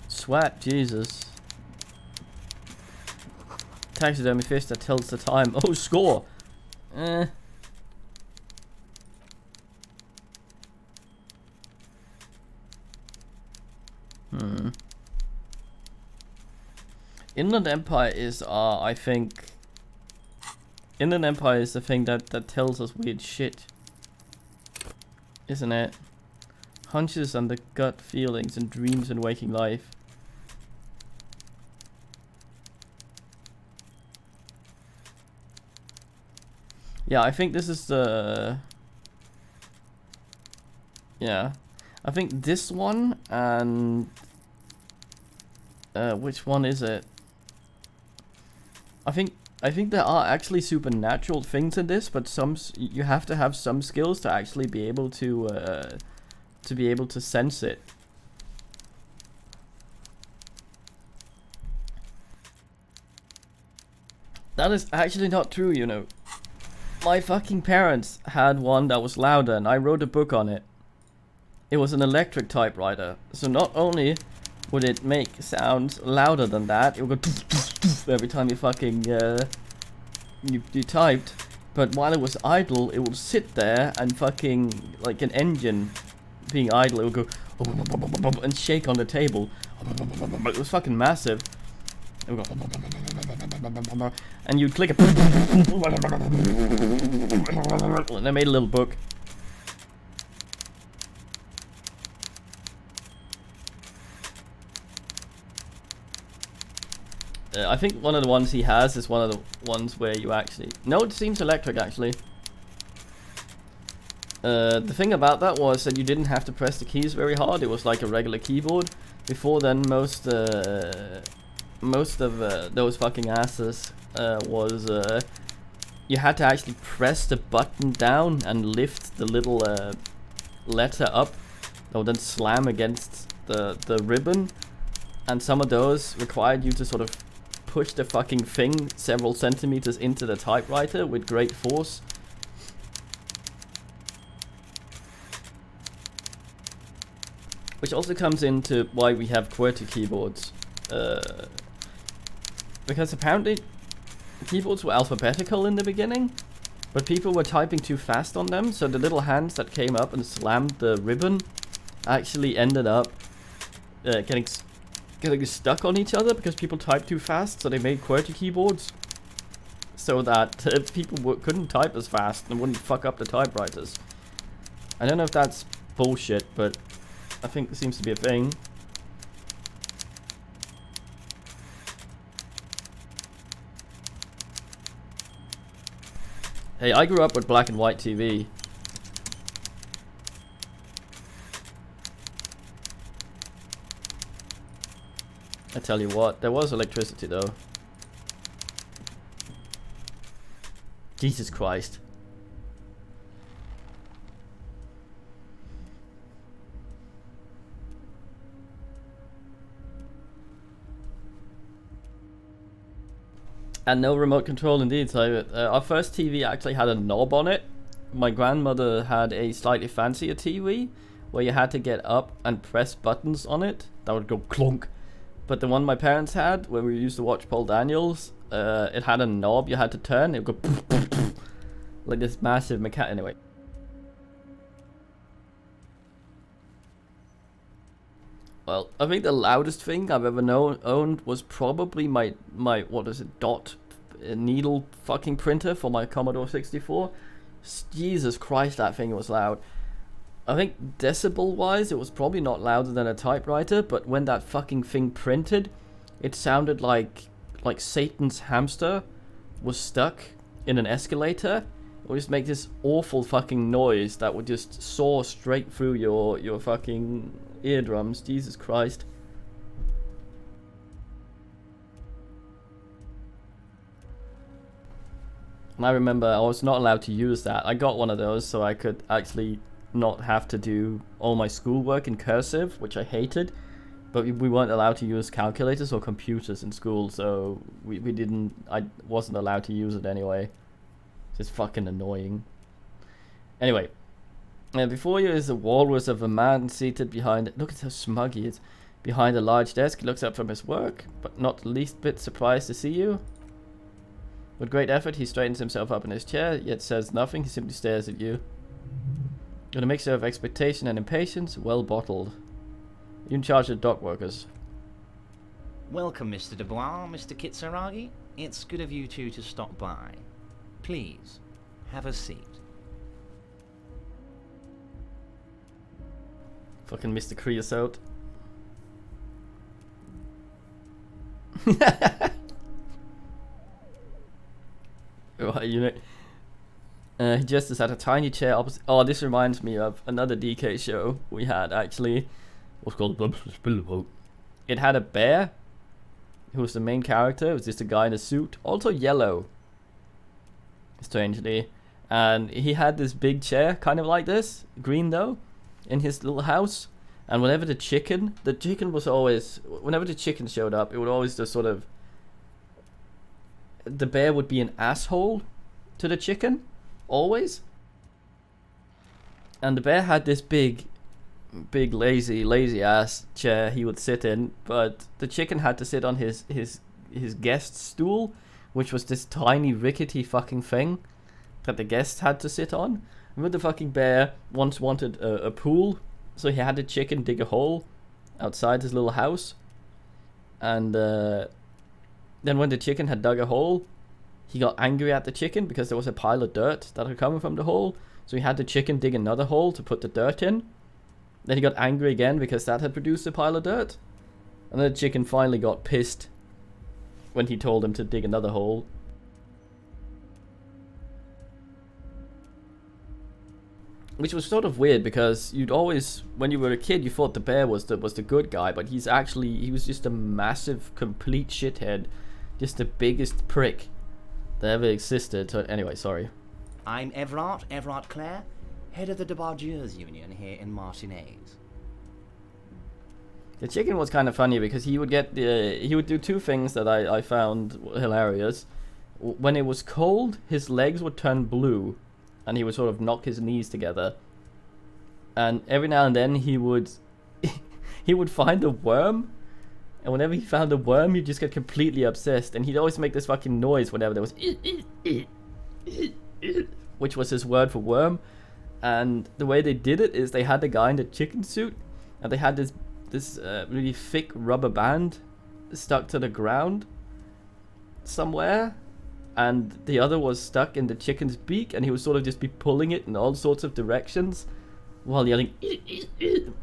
Swat, Jesus. Taxidermy fish that tells the time. Oh, score! Eh. Inland Empire is, I think... Inland Empire is the thing that tells us weird shit. Isn't it? Hunches and the gut feelings and dreams in waking life. Yeah, I think this is the... Yeah. I think this one and... which one is it? I think there are actually supernatural things in this, but you have to have some skills to actually be able to sense it. That is actually not true, you know. My fucking parents had one that was louder, and I wrote a book on it. It was an electric typewriter, so not only would it make sounds louder than that, it would go every time you fucking you typed, but while it was idle, it would sit there and fucking like an engine being idle. It would go and shake on the table. It was fucking massive. It would go, and you'd click it, and I made a little book. I think one of the ones he has is one of the ones where you actually... No, it seems electric, actually. The thing about that was that you didn't have to press the keys very hard. It was like a regular keyboard. Before then, most of those fucking asses was... you had to actually press the button down and lift the little letter up. That would then slam against the ribbon. And some of those required you to sort of push the fucking thing several centimeters into the typewriter with great force. Which also comes into why we have QWERTY keyboards. Because apparently keyboards were alphabetical in the beginning, but people were typing too fast on them, so the little hands that came up and slammed the ribbon actually ended up getting stuck on each other because people typed too fast, so they made QWERTY keyboards so that people couldn't type as fast and wouldn't fuck up the typewriters. I don't know if that's bullshit, but I think it seems to be a thing. Hey, I grew up with black and white TV. I tell you what, there was electricity though. Jesus Christ. And no remote control indeed. So our first TV actually had a knob on it. My grandmother had a slightly fancier TV where you had to get up and press buttons on it that would go clunk. But the one my parents had, when we used to watch Paul Daniels, it had a knob you had to turn. It would go like this massive mechanic. Anyway. Well, I think the loudest thing I've ever owned was probably my what is it, dot needle fucking printer for my Commodore 64. Jesus Christ, that thing was loud. I think decibel wise it was probably not louder than a typewriter, but when that fucking thing printed, it sounded like Satan's hamster was stuck in an escalator. It would just make this awful fucking noise that would just soar straight through your fucking eardrums. Jesus Christ. And I remember I was not allowed to use that. I got one of those so I could actually not have to do all my schoolwork in cursive, which I hated. But we weren't allowed to use calculators or computers in school, so I wasn't allowed to use it anyway. It's just fucking annoying. Anyway, before you is a walrus of a man seated behind... Look at how smug he is. Behind a large desk, he looks up from his work, but not the least bit surprised to see you. With great effort, he straightens himself up in his chair, yet says nothing. He simply stares at you. With a mixture of expectation and impatience, well bottled. You in charge of dock workers. Welcome, Mr. Dubois, Mr. Kitsuragi. It's good of you two to stop by. Please, have a seat. Fucking Mr. Creosote. You know, he just is at a tiny chair opposite. Oh, this reminds me of another DK show we had actually. It was called. It had a bear who was the main character. It was just a guy in a suit, also yellow, strangely, and he had this big chair, kind of like this, green though, in his little house. And whenever the chicken was always, whenever the chicken showed up, it would always just sort of, the bear would be an asshole to the chicken, always. And the bear had this big lazy ass chair he would sit in, but the chicken had to sit on his guest stool, which was this tiny rickety fucking thing that the guests had to sit on. Remember, the fucking bear once wanted a pool, so he had the chicken dig a hole outside his little house, and then when the chicken had dug a hole, he got angry at the chicken because there was a pile of dirt that had come from the hole, so he had the chicken dig another hole to put the dirt in. Then he got angry again because that had produced a pile of dirt, and then the chicken finally got pissed when he told him to dig another hole. Which was sort of weird because you'd always, when you were a kid, you thought the bear was the good guy, but he was just a massive, complete shithead, just the biggest prick that ever existed. So anyway, sorry. I'm Everard Clare, head of the Debargeurs Union here in Martinez. The chicken was kind of funny because he would do two things that I found hilarious. When it was cold, his legs would turn blue, and he would sort of knock his knees together. And every now and then he would find a worm, and whenever he found a worm, he'd just get completely obsessed, and he'd always make this fucking noise whenever there was which was his word for worm. And the way they did it is they had the guy in the chicken suit, and they had this really thick rubber band stuck to the ground somewhere, and the other was stuck in the chicken's beak, and he would sort of just be pulling it in all sorts of directions while yelling.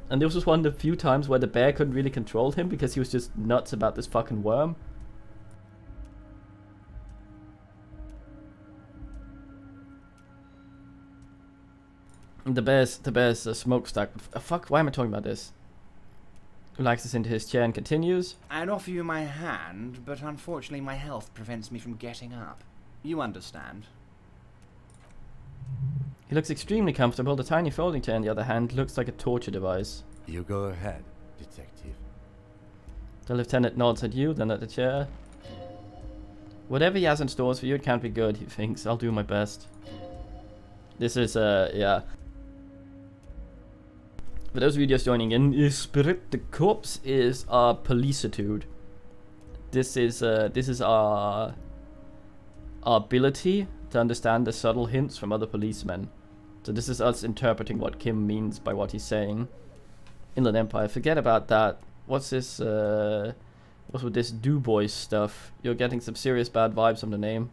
And this was one of the few times where the bear couldn't really control him because he was just nuts about this fucking worm. The bear's a smokestack. Fuck, why am I talking about this? Relaxes into his chair and continues. I'd offer you my hand, but unfortunately my health prevents me from getting up. You understand. He looks extremely comfortable. The tiny folding chair, on the other hand, looks like a torture device. You go ahead, detective. The lieutenant nods at you, then at the chair. Whatever he has in stores for you, it can't be good, he thinks. I'll do my best. This is, yeah. For those of you just joining in, Spirit the Corpse is our policitude. This is our ability to understand the subtle hints from other policemen. So this is us interpreting what Kim means by what he's saying. Inland Empire, forget about that. What's this, what's with this Du Bois stuff? You're getting some serious bad vibes from the name.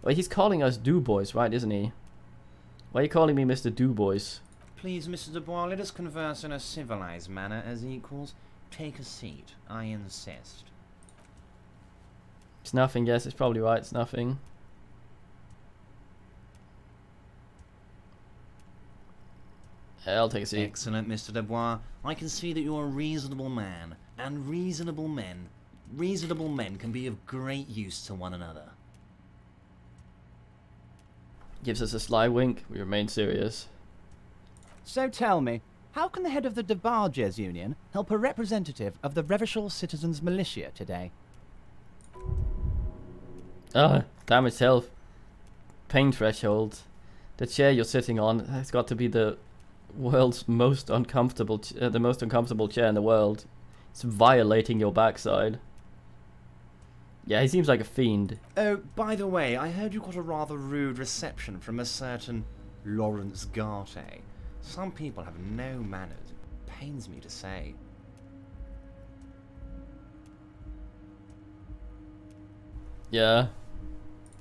Well, he's calling us Du Bois, right, isn't he? Why are you calling me Mr. Du Bois? Please, Mr. Dubois, let us converse in a civilized manner as equals. Take a seat, I insist. It's nothing, yes, it's probably right, it's nothing. I'll take a seat. Excellent, Mr. Dubois. I can see that you're a reasonable man, and reasonable men can be of great use to one another. Gives us a sly wink, we remain serious. So tell me, how can the head of the DeBarges Union help a representative of the Revachol Citizens Militia today? Ah, damage health. Pain threshold. The chair you're sitting on has got to be the world's most uncomfortable, the most uncomfortable chair in the world. It's violating your backside. Yeah, he seems like a fiend. Oh, by the way, I heard you got a rather rude reception from a certain Lawrence Garte. Some people have no manners. It pains me to say. Yeah.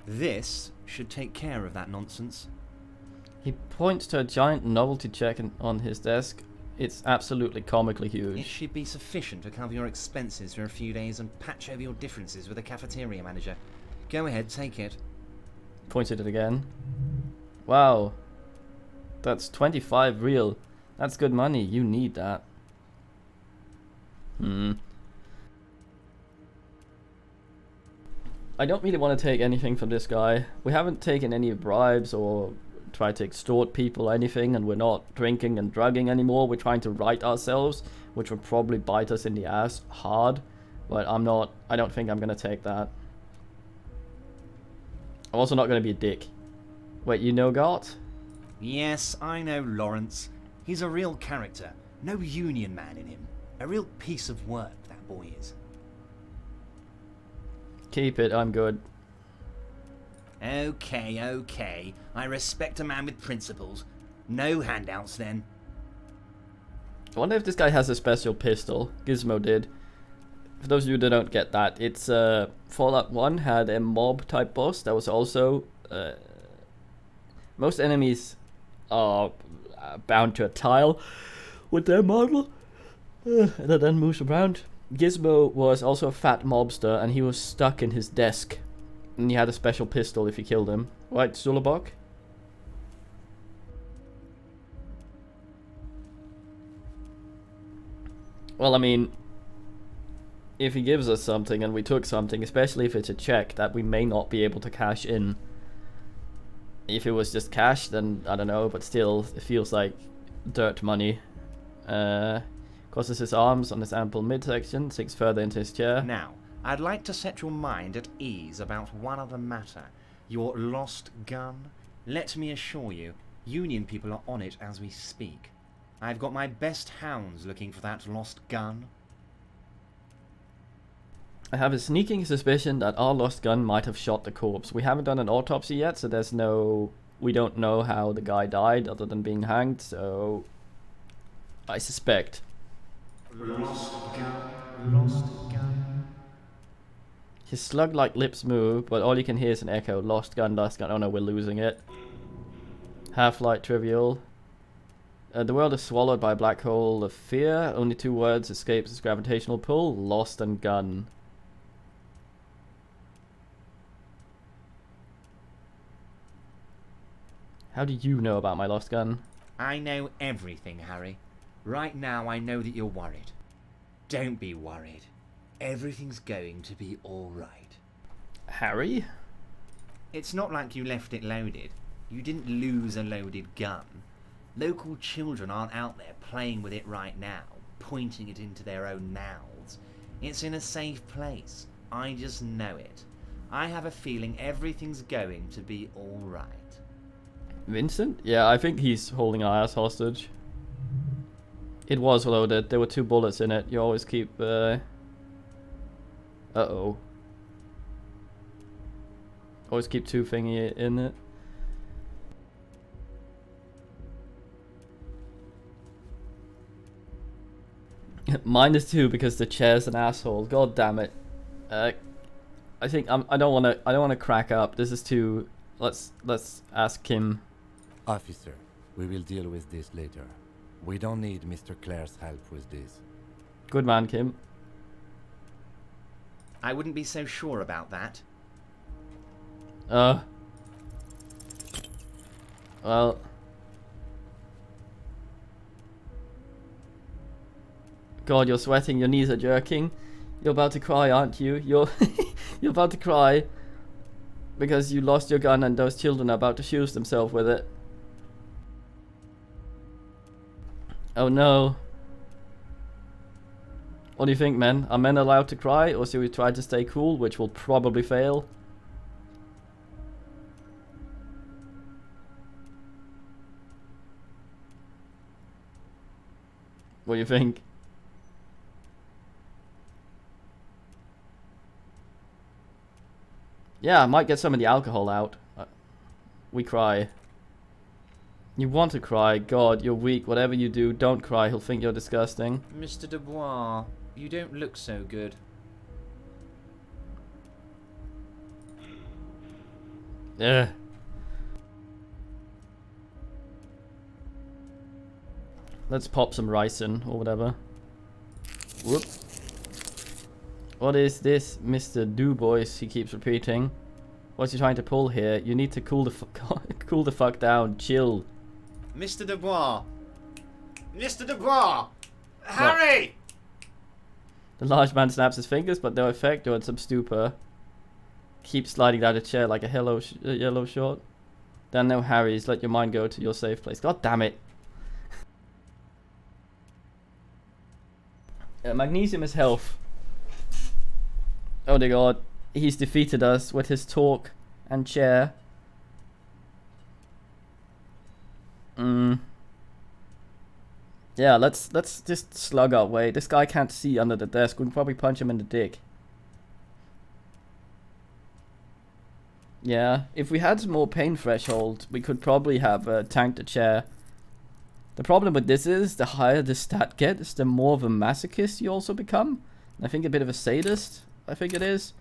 This should take care of that nonsense. He points to a giant novelty check on his desk. It's absolutely comically It huge. should be sufficient to cover your expenses for a few days and patch over your differences with the cafeteria manager. Go ahead, take it. Points at it again. Wow. That's 25 real. That's good money. You need that. I don't really want to take anything from this guy. We haven't taken any bribes or tried to extort people or anything, and we're not drinking and drugging anymore. We're trying to right ourselves, which would probably bite us in the ass hard. But I don't think I'm going to take that. I'm also not going to be a dick. Wait, you know Gart? Yes, I know Lawrence. He's a real character. No union man in him. A real piece of work, that boy is. Keep it, I'm good. Okay. I respect a man with principles. No handouts, then. I wonder if this guy has a special pistol. Gizmo did. For those of you that don't get that, it's Fallout 1 had a mob type boss that was also most enemies are bound to a tile with their model that then moves around. Gizmo was also a fat mobster, and he was stuck in his desk, and he had a special pistol if you killed him. Right, Zulabok? Well, I mean, if he gives us something and we took something, especially if it's a check that we may not be able to cash in. If it was just cash, then I don't know, but still, it feels like dirt money. Crosses his arms on his ample midsection, sinks further into his chair. Now, I'd like to set your mind at ease about one other matter. Your lost gun. Let me assure you, Union people are on it as we speak. I've got my best hounds looking for that lost gun. I have a sneaking suspicion that our lost gun might have shot the corpse. We haven't done an autopsy yet, so we don't know how the guy died other than being hanged, so I suspect. Lost gun. His slug-like lips move, but all you can hear is an echo. Lost gun, lost gun. Oh no, we're losing it. Half-light trivial. The world is swallowed by a black hole of fear. Only 2 words escapes its gravitational pull. Lost and gun. How do you know about my lost gun? I know everything, Harry. Right now I know that you're worried. Don't be worried. Everything's going to be alright. Harry? It's not like you left it loaded. You didn't lose a loaded gun. Local children aren't out there playing with it right now, pointing it into their own mouths. It's in a safe place. I just know it. I have a feeling everything's going to be alright. Vincent? Yeah, I think he's holding our ass hostage. It was loaded. There were 2 bullets in it. You always keep. Uh-oh. Always keep 2 thingy in it. -2 because the chair's an asshole. God damn it. I think I don't wanna crack up. This is too. Let's ask him. Officer, we will deal with this later. We don't need Mr. Clare's help with this. Good man, Kim. I wouldn't be so sure about that. Well. God, you're sweating, your knees are jerking. You're about to cry, aren't you? You're you're about to cry because you lost your gun and those children are about to shoot themselves with it. Oh no. What do you think, men? Are men allowed to cry, or should we try to stay cool, which will probably fail? What do you think? Yeah, I might get some of the alcohol out. We cry. You want to cry? God, you're weak. Whatever you do, don't cry. He'll think you're disgusting. Mr. Dubois, you don't look so good. Yeah. Let's pop some rice in, or whatever. Whoop. What is this, Mr. Dubois? He keeps repeating. What's he trying to pull here? You need to cool the cool the fuck down. Chill. Mr. Dubois! Mr. Dubois! Harry! The large man snaps his fingers, but no effect. You're in some stupor. Keep sliding down a chair like a yellow short. Then no Harry's. Let your mind go to your safe place. God damn it. Magnesium is health. Oh dear God. He's defeated us with his talk and chair. Yeah, let's just slug our way. This guy can't see under the desk. We can probably punch him in the dick. Yeah, if we had some more pain threshold, we could probably have tanked the chair. The problem with this is, the higher the stat gets, the more of a masochist you also become. I think a bit of a sadist, I think it is.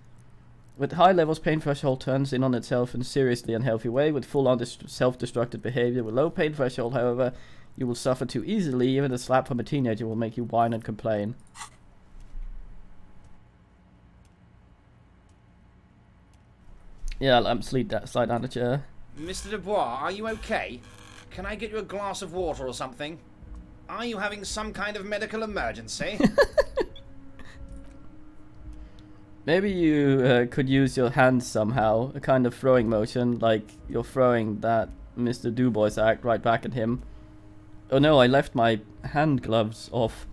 With high levels, pain threshold turns in on itself in a seriously unhealthy way, with full-on self-destructive behavior. With low pain threshold, however, you will suffer too easily. Even a slap from a teenager will make you whine and complain. Yeah, slide down the chair. Mr. Dubois, are you okay? Can I get you a glass of water or something? Are you having some kind of medical emergency? Maybe you could use your hands somehow, a kind of throwing motion, like you're throwing that Mr. Dubois act right back at him. Oh no, I left my hand gloves off.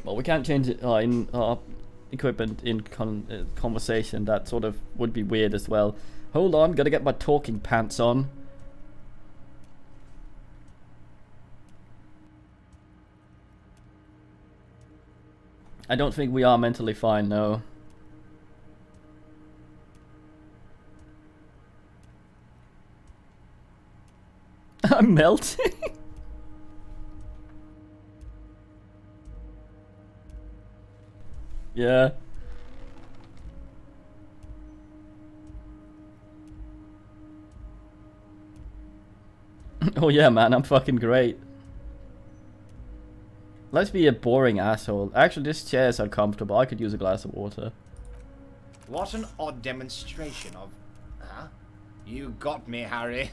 Well, we can't change it in our equipment in conversation. That sort of would be weird as well. Hold on, gotta get my talking pants on. I don't think we are mentally fine, no. I'm melting. Yeah. Oh yeah, man, I'm fucking great. Let's be a boring asshole. Actually, this chair is uncomfortable. I could use a glass of water. What an odd demonstration of... Huh? You got me, Harry.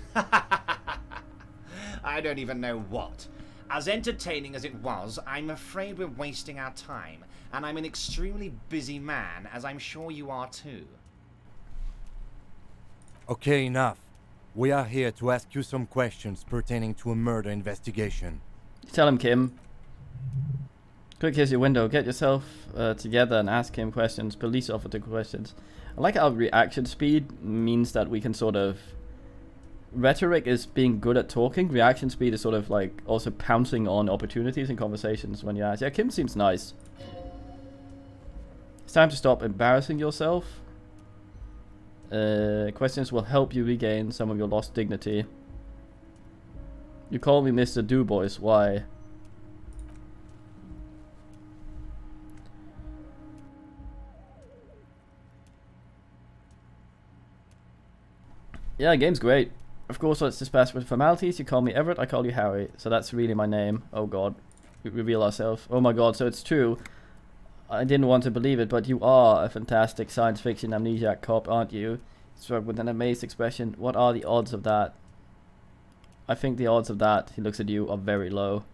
I don't even know what. As entertaining as it was, I'm afraid we're wasting our time. And I'm an extremely busy man, as I'm sure you are too. Okay, enough. We are here to ask you some questions pertaining to a murder investigation. Tell him, Kim. Quick, here's your window. Get yourself together and ask him questions. Police officer questions. I like our reaction speed means that we can sort of rhetoric is being good at talking. Reaction speed is sort of like also pouncing on opportunities in conversations when you ask. Yeah, Kim seems nice. It's time to stop embarrassing yourself. Questions will help you regain some of your lost dignity. You call me Mr. Dubois. Why? Yeah, game's great. Of course, let's dispense with formalities. You call me Everett, I call you Harry. So that's really my name. Oh god. We reveal ourselves. Oh my god, so it's true. I didn't want to believe it, but you are a fantastic science fiction amnesiac cop, aren't you? Struck with an amazed expression. What are the odds of that? I think the odds of that, he looks at you, are very low.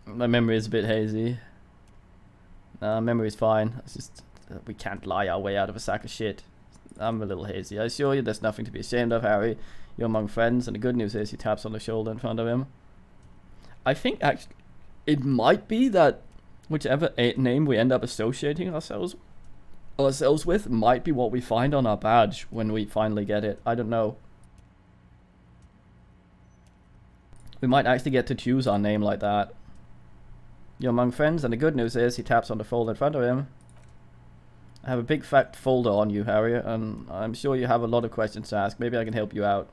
My memory is a bit hazy. Memory's fine. It's just... we can't lie our way out of a sack of shit. I'm a little hazy. I assure you there's nothing to be ashamed of, Harry. You're among friends, and the good news is he taps on the shoulder in front of him. I think actually it might be that whichever name we end up associating ourselves with might be what we find on our badge when we finally get it. I don't know. We might actually get to choose our name like that. You're among friends, and the good news is he taps on the folder in front of him. I have a big fat folder on you, Harry, and I'm sure you have a lot of questions to ask. Maybe I can help you out.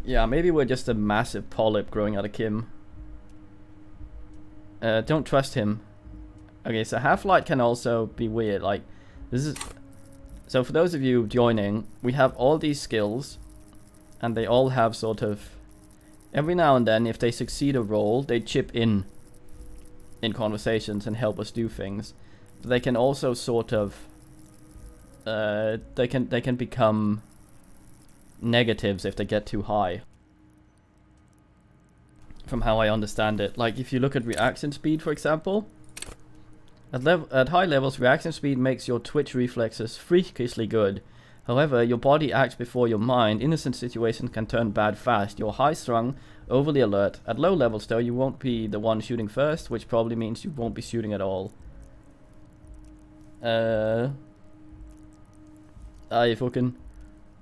Yeah, maybe we're just a massive polyp growing out of Kim. Don't trust him. Okay, so Half-Light can also be weird. Like, this is... So for those of you joining, we have all these skills, and they all have sort of... Every now and then, if they succeed a role, they chip in conversations and help us do things. But they can also sort of... they can become negatives if they get too high. From how I understand it. Like, if you look at reaction speed, for example... At high levels, reaction speed makes your twitch reflexes freakishly good. However, your body acts before your mind. Innocent situations can turn bad fast. You're high-strung, overly alert. At low levels, though, you won't be the one shooting first, which probably means you won't be shooting at all. You fucking...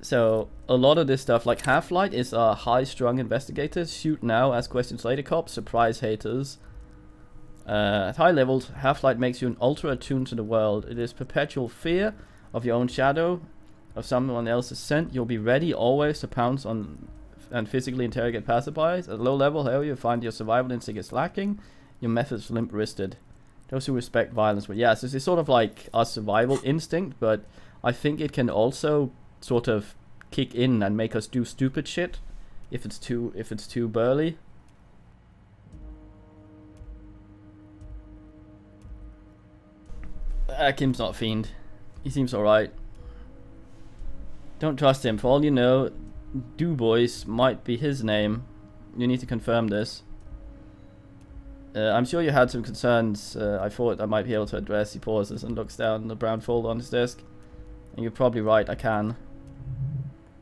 So, a lot of this stuff, like Half-Light is high-strung investigators. Shoot now, ask questions later, cops. Surprise haters. At high levels, Half-Light makes you an ultra attuned to the world. It is perpetual fear of your own shadow, of someone else's scent. You'll be ready always to pounce on and physically interrogate passerbys. At low level, however, you find your survival instinct is lacking. Your methods limp-wristed. Those who respect violence, but yeah, so it's sort of like our survival instinct, but I think it can also sort of kick in and make us do stupid shit if it's too burly. Kim's not a fiend. He seems alright. Don't trust him. For all you know, Dubois might be his name. You need to confirm this. I'm sure you had some concerns I thought I might be able to address. He pauses and looks down the brown folder on his desk. And you're probably right, I can.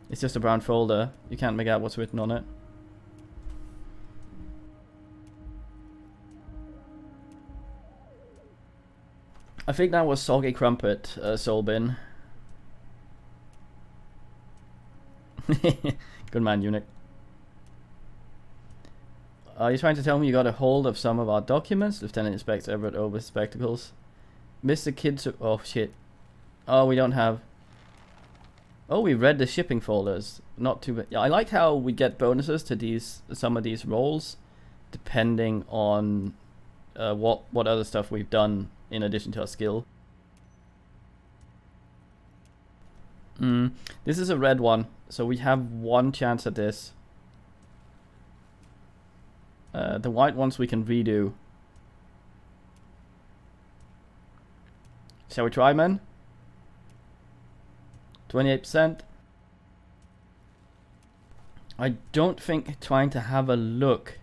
It's just a brown folder. You can't make out what's written on it. I think that was Soggy Crumpet, Soulbin. Good man, Eunuch. Are you trying to tell me you got a hold of some of our documents? Lieutenant Inspector Everett over spectacles. Mr. Kids... Oh, shit. Oh, we don't have... Oh, we read the shipping folders. Not too bad. Yeah, I like how we get bonuses to some of these roles, depending on what other stuff we've done in addition to our skill. This is a red one, so we have one chance at this. The white ones we can redo. Shall we try, men? 28%. I don't think trying to have a look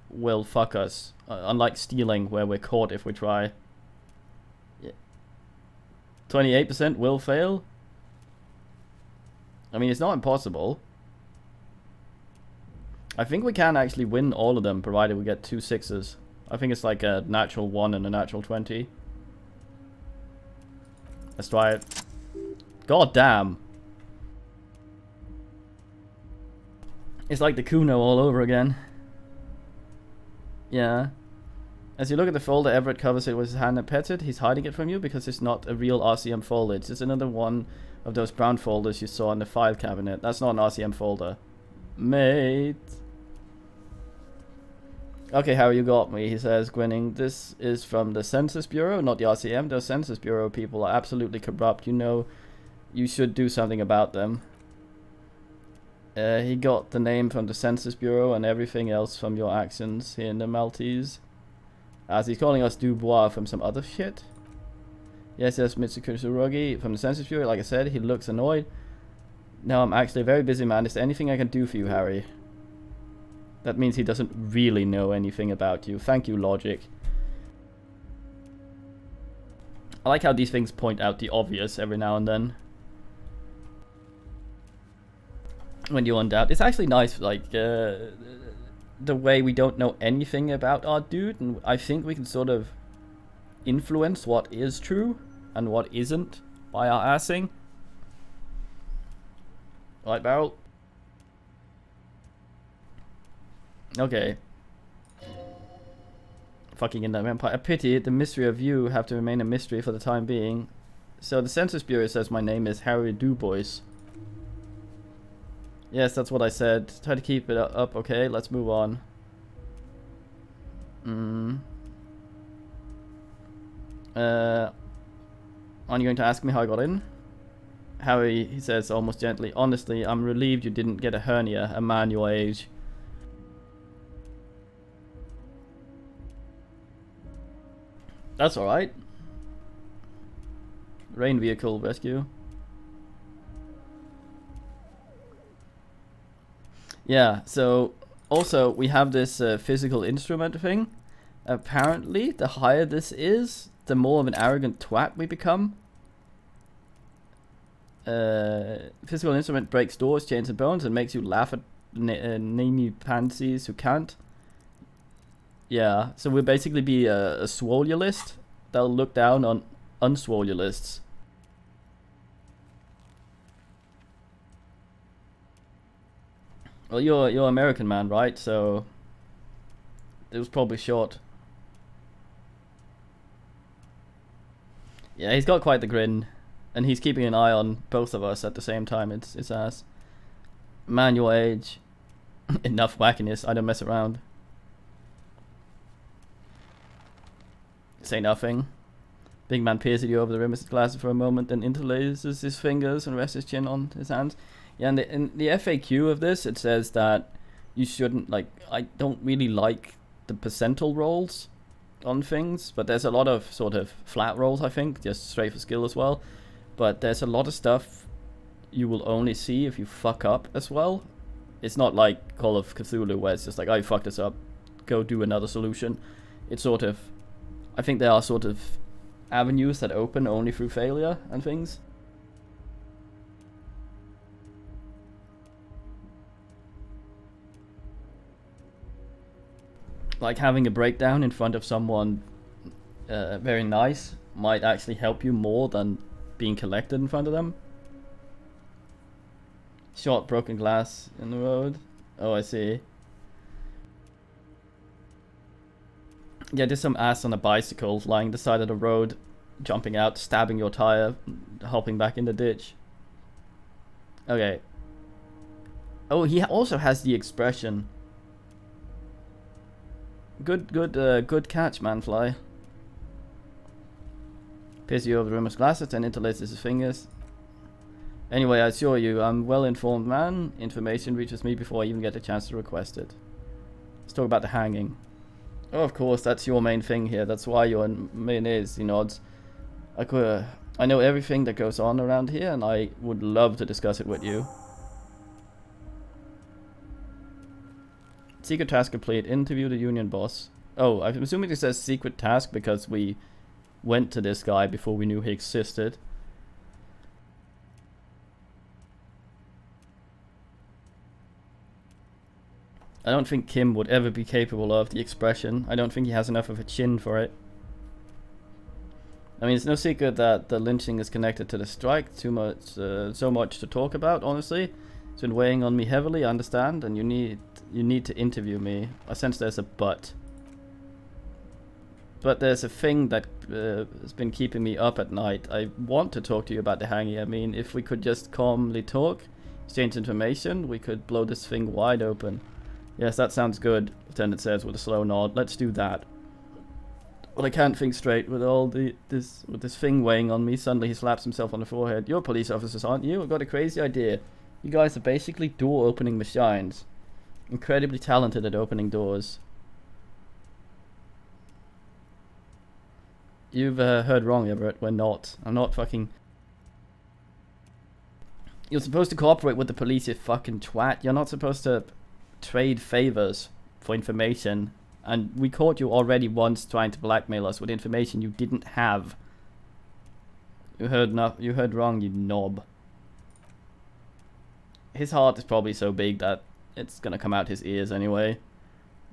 will fuck us. Unlike stealing, where we're caught if we try. 28% will fail. I mean, it's not impossible. I think we can actually win all of them, provided we get 2 sixes. I think it's like a natural 1 and a natural 20. Let's try it. God damn. It's like the Kuno all over again. Yeah. As you look at the folder, Everett covers it with his hand and pets it. He's hiding it from you because it's not a real RCM folder. It's just another one of those brown folders you saw in the file cabinet. That's not an RCM folder. Mate. Okay, Harry, you got me, he says, grinning. This is from the Census Bureau, not the RCM. Those Census Bureau people are absolutely corrupt. You know, you should do something about them. He got the name from the Census Bureau and everything else from your actions here in the Maltese. As he's calling us Dubois from some other shit. Yes, Mr. Kusurugi from the Census Bureau. Like I said, he looks annoyed. No, I'm actually a very busy man. Is there anything I can do for you, Harry? That means he doesn't really know anything about you. Thank you, Logic. I like how these things point out the obvious every now and then. When you're in doubt. It's actually nice, like, the way we don't know anything about our dude, and I think we can sort of influence what is true and what isn't by our assing. Right, Barrel? Okay. Fucking in that vampire. A pity, the mystery of you have to remain a mystery for the time being. So the Census Bureau says my name is Harry Dubois. Yes, that's what I said. Try to keep it up, okay? Let's move on. Aren't you going to ask me how I got in? Harry, he says almost gently, honestly, I'm relieved you didn't get a hernia, a man your age. That's alright. Rain vehicle rescue. Yeah, so also we have this physical instrument thing. Apparently, the higher this is, the more of an arrogant twat we become. Physical instrument breaks doors, chains and bones, and makes you laugh at namey pansies who can't. Yeah, so we'll basically be a swolulist that'll look down on unswolulists. Well, you're American, man, right? So it was probably short. Yeah, he's got quite the grin, and he's keeping an eye on both of us at the same time. It's ass. Man your age. Enough wackiness. I don't mess around. Say nothing. Big man peers at you over the rim of his glasses for a moment, then interlaces his fingers and rests his chin on his hands. Yeah, and in the FAQ of this, it says that you shouldn't, like, I don't really like the percentile rolls on things, but there's a lot of sort of flat rolls, I think, just straight for skill as well. But there's a lot of stuff you will only see if you fuck up as well. It's not like Call of Cthulhu where it's just like, oh, you fucked this up, go do another solution. It's sort of, I think there are sort of avenues that open only through failure and things. Like having a breakdown in front of someone very nice might actually help you more than being collected in front of them. Short broken glass in the road. Oh, I see. Yeah, there's some ass on a bicycle lying on the side of the road, jumping out, stabbing your tire, hopping back in the ditch. Okay. Oh, he also has the expression. Good catch, Manfly. Peers you over the room with glasses and interlaces his fingers. Anyway, I assure you, I'm a well-informed man. Information reaches me before I even get a chance to request it. Let's talk about the hanging. Oh, of course, that's your main thing here. That's why you're in mayonnaise, he nods. I know everything that goes on around here, and I would love to discuss it with you. Secret task complete. Interview the union boss. Oh, I'm assuming it says secret task because we went to this guy before we knew he existed. I don't think Kim would ever be capable of the expression. I don't think he has enough of a chin for it. I mean, it's no secret that the lynching is connected to the strike. Too much, so much to talk about, honestly. It's been weighing on me heavily, I understand, and you need to interview me. I sense there's a but. But there's a thing that has been keeping me up at night. I want to talk to you about the hanging. I mean, if we could just calmly talk, exchange information, we could blow this thing wide open. Yes, that sounds good, Lieutenant says with a slow nod. Let's do that. But I can't think straight with all this thing weighing on me. Suddenly he slaps himself on the forehead. You're police officers, aren't you? I've got a crazy idea. You guys are basically door-opening machines. Incredibly talented at opening doors. You've heard wrong, Everett. We're not. I'm not fucking... You're supposed to cooperate with the police, you fucking twat. You're not supposed to trade favors for information. And we caught you already once trying to blackmail us with information you didn't have. You heard wrong, you knob. His heart is probably so big that it's gonna come out his ears anyway.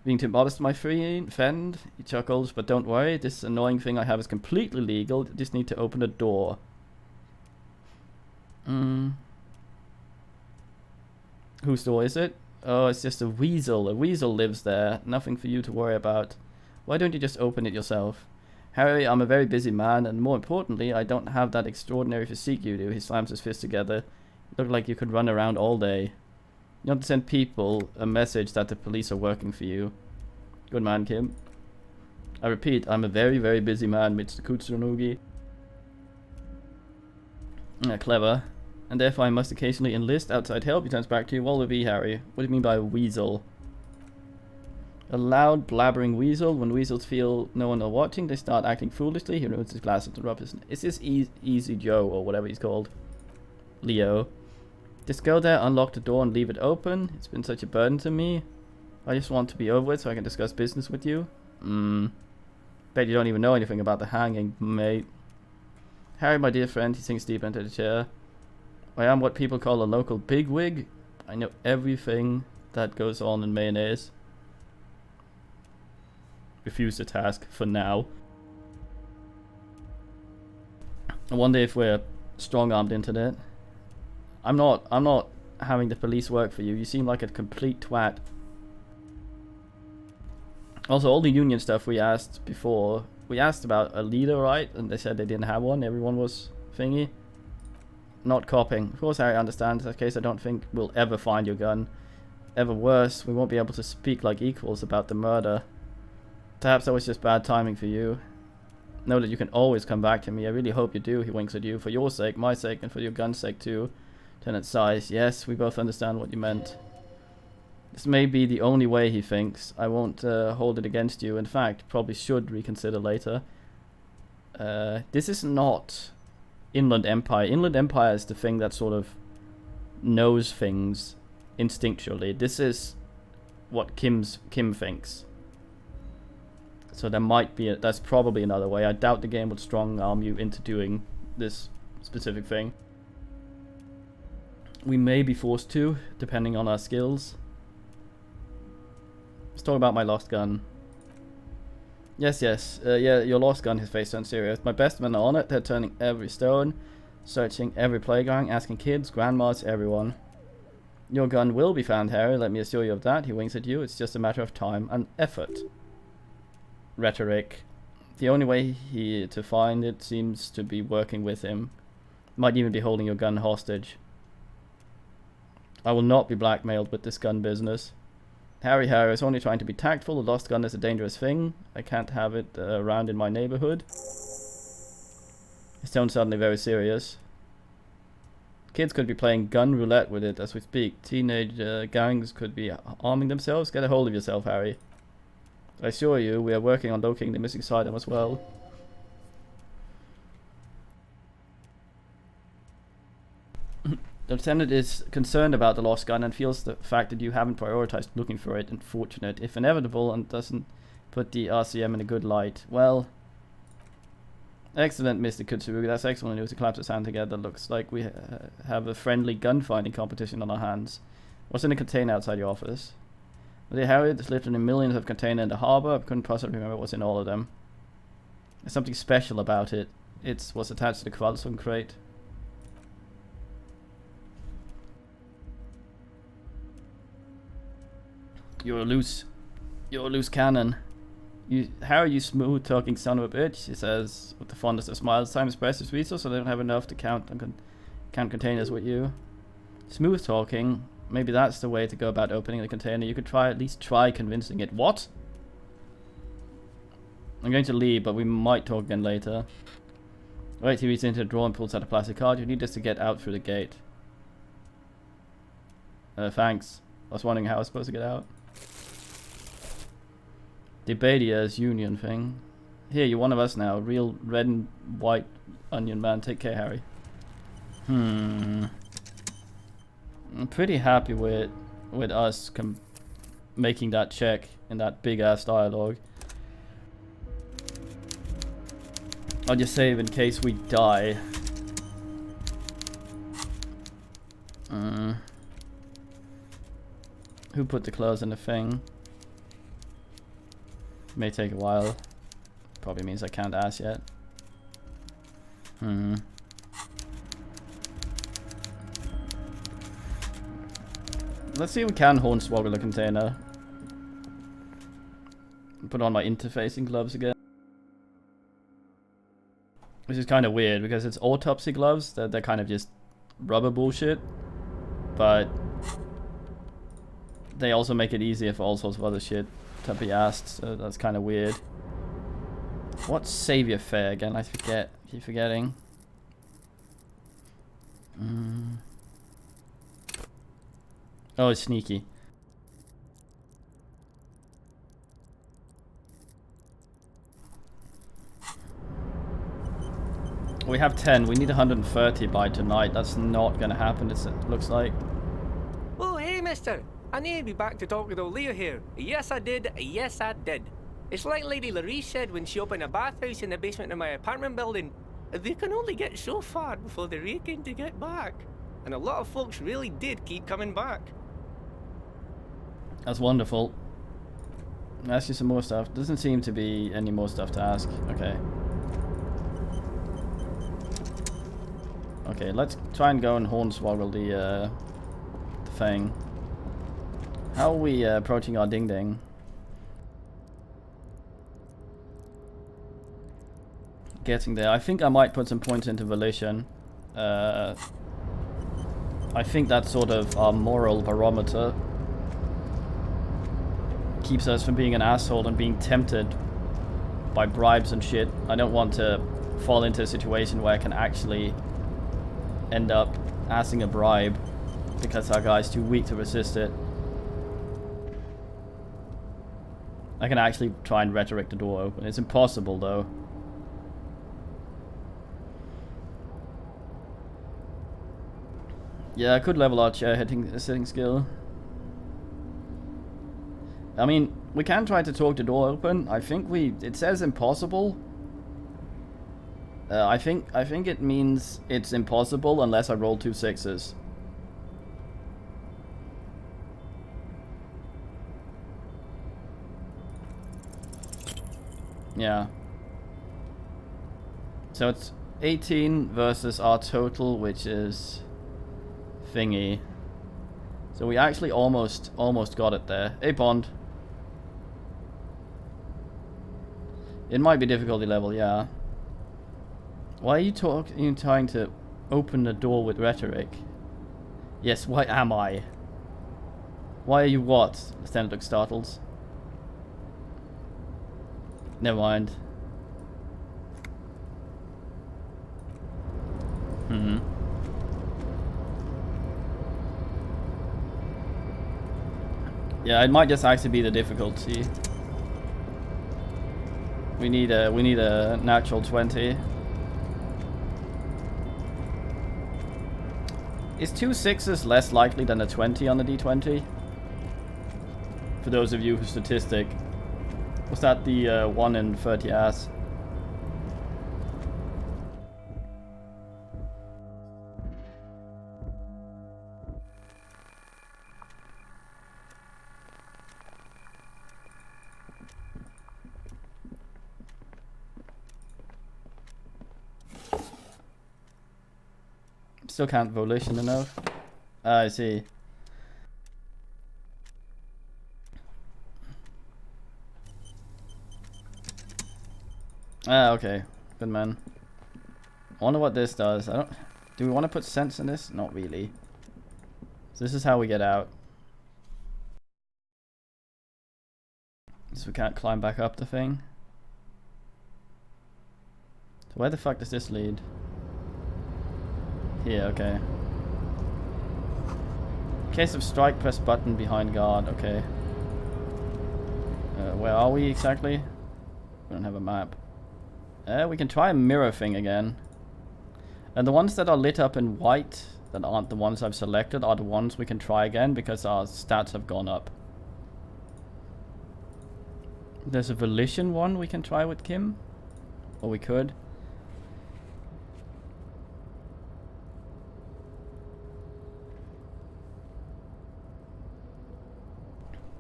Being too modest, my friend? He chuckles, but don't worry, this annoying thing I have is completely legal. You just need to open a door. Whose door is it? Oh, it's just a weasel. A weasel lives there. Nothing for you to worry about. Why don't you just open it yourself? Harry, I'm a very busy man, and more importantly, I don't have that extraordinary physique you do. He slams his fist together. You look like you could run around all day. You want to send people a message that the police are working for you. Good man, Kim. I repeat, I'm a very, very busy man, Mr. Kutsunogi. Clever. And therefore I must occasionally enlist outside help. He turns back to you. What will it be, Harry? What do you mean by a weasel? A loud, blabbering weasel. When weasels feel no one are watching, they start acting foolishly. He removes his glasses and rubs his... Is this Easy Joe, or whatever he's called? Leo. Just go there, unlock the door, and leave it open. It's been such a burden to me. I just want to be over it so I can discuss business with you. Bet you don't even know anything about the hanging, mate. Harry, my dear friend, he sinks deep into the chair. I am what people call a local bigwig. I know everything that goes on in mayonnaise. Refuse the task for now. I wonder if we're strong-armed into that. I'm not having the police work for you. You seem like a complete twat. Also, all the union stuff we asked before. We asked about a leader, right? And they said they didn't have one. Everyone was thingy. Not copying. Of course, Harry understands. In that case, I don't think we'll ever find your gun. Ever worse, we won't be able to speak like equals about the murder. Perhaps that was just bad timing for you. Know that you can always come back to me. I really hope you do. He winks at you. For your sake, my sake, and for your gun's sake too. Lieutenant sighs. Yes, we both understand what you meant. This may be the only way, he thinks. I won't hold it against you. In fact, probably should reconsider later. This is not Inland Empire. Inland Empire is the thing that sort of knows things instinctually. This is what Kim thinks. So there might be that's probably another way. I doubt the game would strong arm you into doing this specific thing. We may be forced to, depending on our skills. Let's talk about my lost gun. Yes, yeah, your lost gun, his face turned serious. My best men are on it, they're turning every stone, searching every playground, asking kids, grandmas, everyone. Your gun will be found, Harry, let me assure you of that. He winks at you, it's just a matter of time and effort. Rhetoric. The only way to find it seems to be working with him. Might even be holding your gun hostage. I will not be blackmailed with this gun business. Harry is only trying to be tactful. A lost gun is a dangerous thing. I can't have it around in my neighborhood. His tone suddenly very serious. Kids could be playing gun roulette with it as we speak. Teenage gangs could be arming themselves. Get a hold of yourself, Harry. I assure you, we are working on locating the missing sidearm as well. The lieutenant is concerned about the lost gun and feels the fact that you haven't prioritized looking for it unfortunate, if inevitable, and doesn't put the RCM in a good light. Well, excellent, Mr. Kutsurugi. That's excellent news. He claps his hand together. Looks like we have a friendly gunfighting competition on our hands. What's in the container outside your office? They have it. There's literally millions of containers in the harbor. I couldn't possibly remember what's in all of them. There's something special about it. It was attached to the Kvalsum crate. You're a loose cannon. How are you smooth talking son of a bitch? He says with the fondest of smiles. Time is precious resource, so they don't have enough to count containers with you. Smooth talking. Maybe that's the way to go about opening the container. You could at least try convincing it. What? I'm going to leave, but we might talk again later. Wait, he reaches into the drawer and pulls out a plastic card. You need this to get out through the gate. Thanks. I was wondering how I was supposed to get out. Debadia's union thing. Here, you're one of us now. Real red and white onion man. Take care, Harry. I'm pretty happy with us making that check in that big ass dialogue. I'll just save in case we die. Who put the clothes in the thing? May take a while. Probably means I can't ask yet. Let's see if we can hornswoggle the container. Put on my interfacing gloves again. Which is kind of weird because it's autopsy gloves. They're kind of just rubber bullshit. But they also make it easier for all sorts of other shit to be asked. So that's kind of weird. What's Savior Fair again? I forget. Keep forgetting. Oh, it's sneaky. We have 10. We need 130 by tonight. That's not gonna happen, it looks like. Oh, hey, mister. I need to be back to talk with old Leo here. Yes, I did. Yes, I did. It's like Lady Larisse said when she opened a bathhouse in the basement of my apartment building. They can only get so far before they're aching to get back. And a lot of folks really did keep coming back. That's wonderful. Ask you some more stuff. Doesn't seem to be any more stuff to ask. Okay. Okay, let's try and go and hornswoggle the thing. How are we approaching our ding ding? Getting there. I think I might put some points into volition. I think that's sort of our moral barometer. Keeps us from being an asshole and being tempted by bribes and shit. I don't want to fall into a situation where I can actually end up asking a bribe because our guy's too weak to resist it. I can actually try and rhetoric the door open. It's impossible though. Yeah, I could level our chair sitting skill. I mean, we can try to talk the door open. I think it says impossible. I think it means it's impossible unless I roll 2 6s. Yeah. So it's 18 versus our total, which is thingy. So we actually almost got it there. Hey, Bond. It might be difficulty level, yeah. Why are you trying to open the door with rhetoric? Yes, why am I? Why are you what? Lieutenant looks startled. Never mind. Yeah, it might just actually be the difficulty. We need a natural 20. Is 2 6s less likely than a 20 on the D20? For those of you who statistic. Was that the 1 in 30 ass? still can't volition enough. Ah, I see. Ah, okay. Good man. I wonder what this does. I don't... Do we want to put sense in this? Not really. So this is how we get out. So we can't climb back up the thing. So where the fuck does this lead? Here, okay. In case of strike, press button behind guard, okay. Where are we exactly? We don't have a map. We can try a mirror thing again. And the ones that are lit up in white, that aren't the ones I've selected, are the ones we can try again because our stats have gone up. There's a volition one we can try with Kim. Or we could.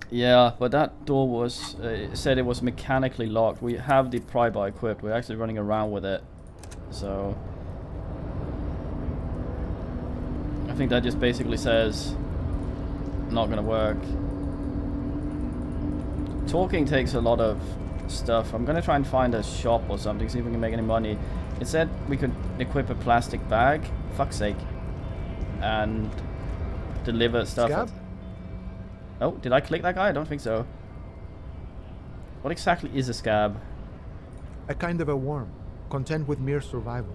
Yeah, but that door was said it was mechanically locked. We have the pry bar equipped. We're actually running around with it. So I think that just basically says not gonna work. Talking takes a lot of stuff. I'm gonna try and find a shop or something, see if we can make any money. It said we could equip a plastic bag, fuck's sake, and deliver stuff. Scab? Oh, did I click that guy? I don't think so. What exactly is a scab? A kind of a worm, content with mere survival.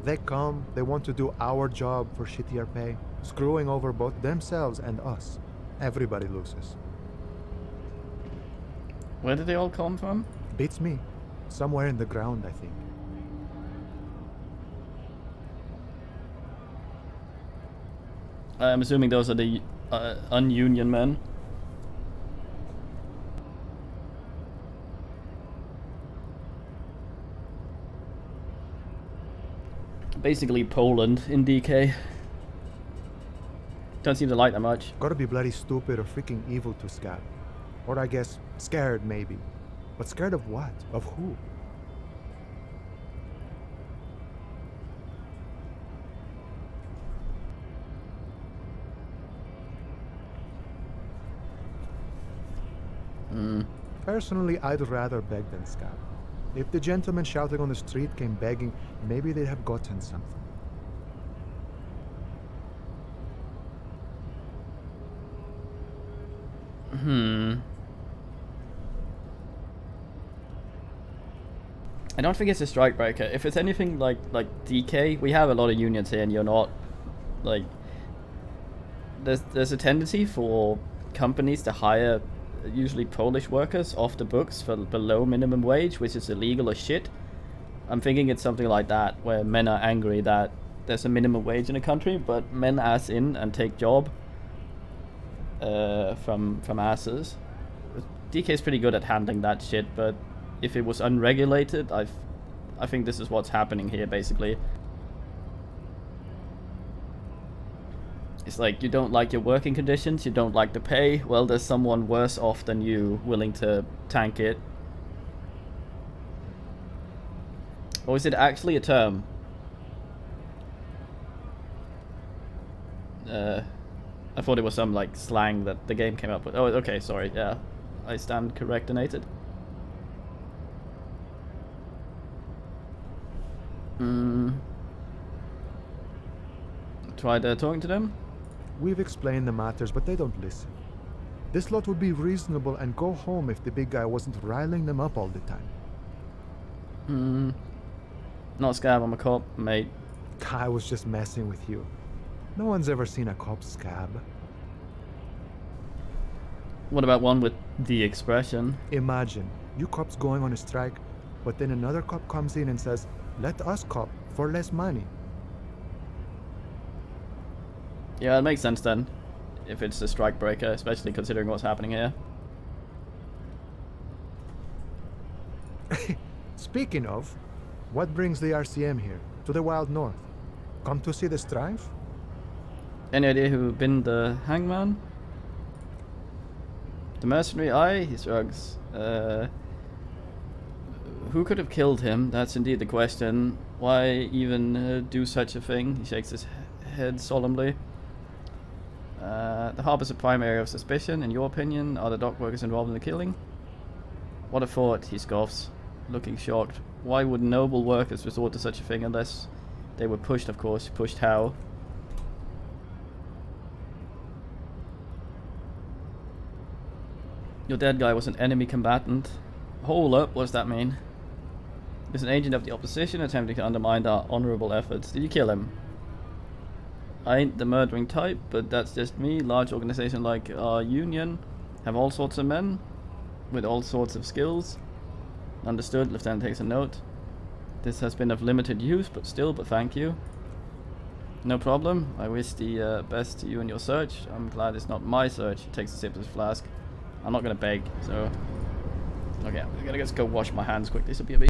They come, they want to do our job for shittier pay, screwing over both themselves and us. Everybody loses. Where did they all come from? Beats me. Somewhere in the ground, I think. I'm assuming those are the ununion men. Basically Poland in DK. Don't seem to like that much. Gotta be bloody stupid or freaking evil to Scab. Or I guess, scared maybe. But scared of what? Of who? Personally, I'd rather beg than scab. If the gentleman shouting on the street came begging, maybe they'd have gotten something. I don't think it's a strike breaker. If it's anything like DK, we have a lot of unions here, and you're not like. There's a tendency for companies to hire usually Polish workers off the books for below minimum wage, which is illegal as shit. I'm thinking it's something like that, where men are angry that there's a minimum wage in a country, but men ass in and take job from asses. DK is pretty good at handling that shit, but if it was unregulated, I think this is what's happening here, basically. It's like, you don't like your working conditions, you don't like the pay, well, there's someone worse off than you willing to tank it. Or is it actually a term? I thought it was some, like, slang that the game came up with. Oh, okay, sorry, yeah. I stand correctinated. Tried talking to them? We've explained the matters, but they don't listen. This lot would be reasonable and go home if the big guy wasn't riling them up all the time. Not scab, I'm a cop, mate. I was just messing with you. No one's ever seen a cop scab. What about one with the expression? Imagine, you cops going on a strike, but then another cop comes in and says, let us cop for less money. Yeah, it makes sense then, if it's a strike breaker, especially considering what's happening here. Speaking of, what brings the RCM here, to the Wild North? Come to see the strife? Any idea who been the hangman? The mercenary? Aye, he shrugs. Who could have killed him? That's indeed the question. Why even do such a thing? He shakes his head solemnly. The harbor's a prime area of suspicion. In your opinion, are the dock workers involved in the killing? What a thought, he scoffs, looking shocked. Why would noble workers resort to such a thing unless they were pushed, of course. Pushed how? Your dead guy was an enemy combatant. Hold up, what does that mean? He's an agent of the opposition attempting to undermine our honorable efforts. Did you kill him? I ain't the murdering type, but that's just me. Large organization like our union have all sorts of men with all sorts of skills. Understood, Lieutenant takes a note. This has been of limited use, but thank you. No problem. I wish the best to you in your search. I'm glad it's not my search. He takes a sip of his flask. I'm not gonna beg, so... Okay, I'm gonna just go wash my hands quickly. This will be a bit...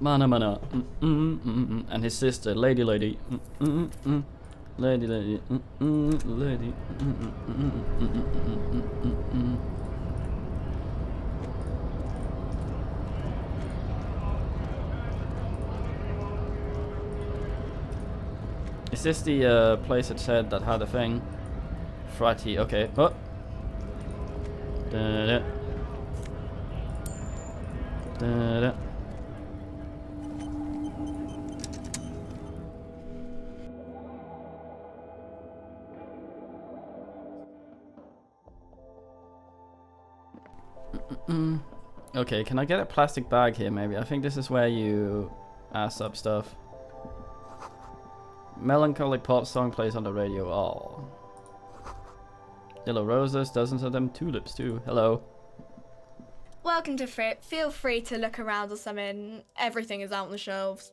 Mana. And his sister, Lady. Lady. Lady. Is this the place it said that had a thing? Fratty, okay. Oh. Da-da. Da-da. Okay, can I get a plastic bag here maybe? I think this is where you ass up stuff. Melancholy pop song plays on the radio. Oh. Yellow roses, dozens of them, tulips too. Hello. Welcome to Fripp. Feel free to look around or something. Everything is out on the shelves.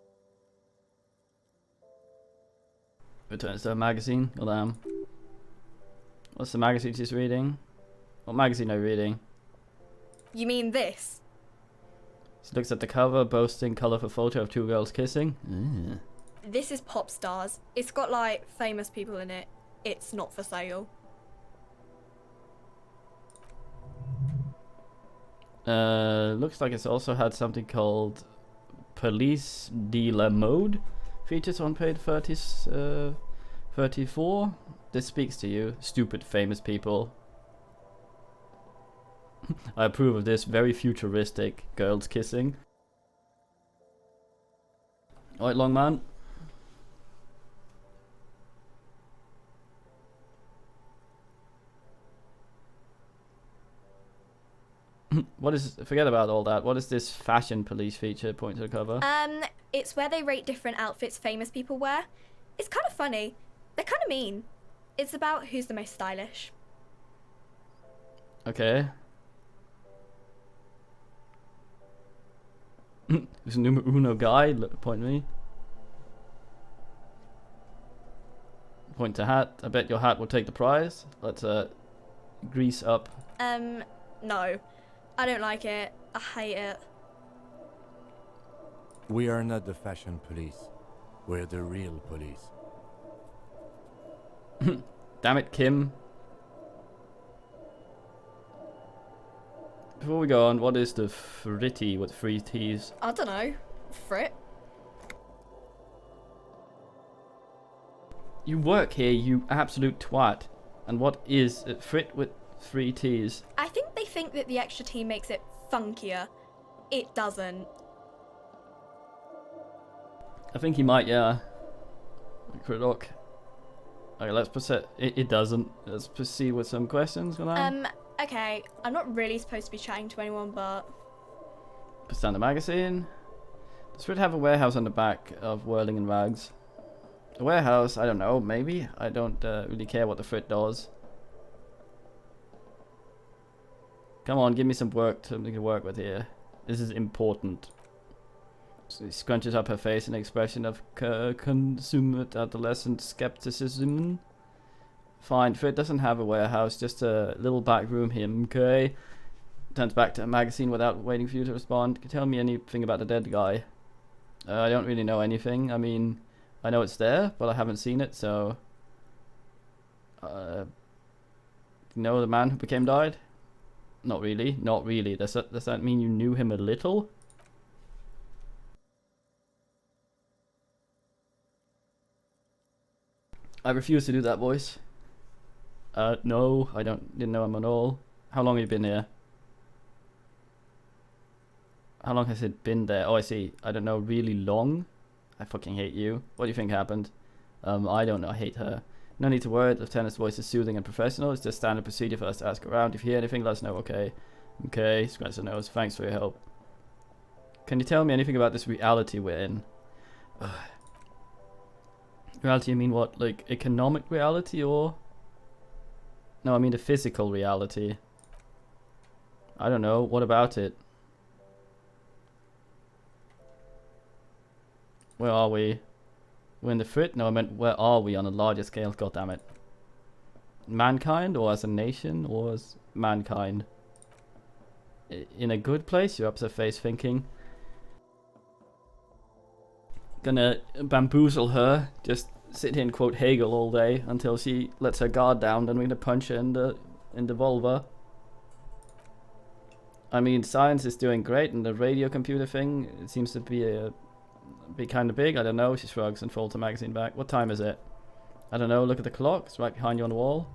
Returns to a magazine. Oh damn. What's the magazine she's reading? What magazine are you reading? You mean this? She looks at the cover, boasting colourful photo of two girls kissing. This is Pop Stars. It's got like famous people in it. It's not for sale. Looks like it's also had something called Police de la Mode. Features on page 34. This speaks to you, stupid famous people. I approve of this very futuristic girls kissing. Alright, long man. What is, forget about all that. What is this fashion police feature? Point to the cover. It's where they rate different outfits famous people wear. It's kind of funny. They're kind of mean. It's about who's the most stylish. Okay. Who's numero uno guy? Point me. Point to hat. I bet your hat will take the prize. Let's grease up. No. I don't like it. I hate it. We are not the fashion police. We're the real police. Damn it, Kim. Before we go on, what is the fritty with 3 T's? I don't know. Fripp? You work here, you absolute twat. And what is it? Frit with 3 T's? I think they think that the extra T makes it funkier. It doesn't. I think he might, yeah. Critlock. Okay, let's proceed. It doesn't. Let's proceed with some questions. Okay. I'm not really supposed to be chatting to anyone, but... Put down the magazine. Does Frit have a warehouse on the back of Whirling and Rags? A warehouse? I don't know, maybe? I don't really care what the Frit does. Come on, give me some work, something to work with here. This is important. So he scrunches up her face in an expression of consummate adolescent skepticism. Fine, Frit doesn't have a warehouse, just a little back room here, okay? Turns back to a magazine without waiting for you to respond. Can you tell me anything about the dead guy? I don't really know anything. I mean, I know it's there, but I haven't seen it, so... you know the man who became died? Not really, not really. Does that mean you knew him a little? I refuse to do that voice. No, I didn't know him at all. How long have you been here? How long has it been there? Oh, I see. I don't know, really long? I fucking hate you. What do you think happened? I don't know, I hate her. No need to worry, the lieutenant's voice is soothing and professional. It's just standard procedure for us to ask around. If you hear anything, let us know, okay? Okay, scratch the nose. Thanks for your help. Can you tell me anything about this reality we're in? Ugh. Reality, you mean what? Like, economic reality, or...? No, I mean the physical reality. I don't know, what about it? Where are we? We're in the Frit? No, I meant where are we on a larger scale? Goddammit. Mankind, or as a nation, or as mankind? In a good place? You're up to face thinking. Gonna bamboozle her. Just sit here and quote Hegel all day until she lets her guard down. Then we're gonna punch her in the vulva. I mean, science is doing great, and the radio computer thing, it seems to be kind of big. I don't know. She shrugs and folds the magazine back. What time is it? I don't know. Look at the clock. It's right behind you on the wall.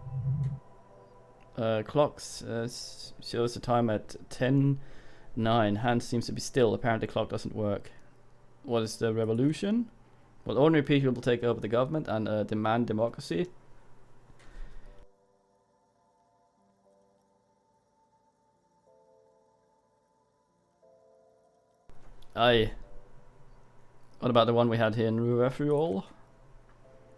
Clocks shows the time at 10:09. Hand seems to be still. Apparently, clock doesn't work. What is the revolution? Well, ordinary people will take over the government and demand democracy. Aye. What about the one we had here in Ruefriol?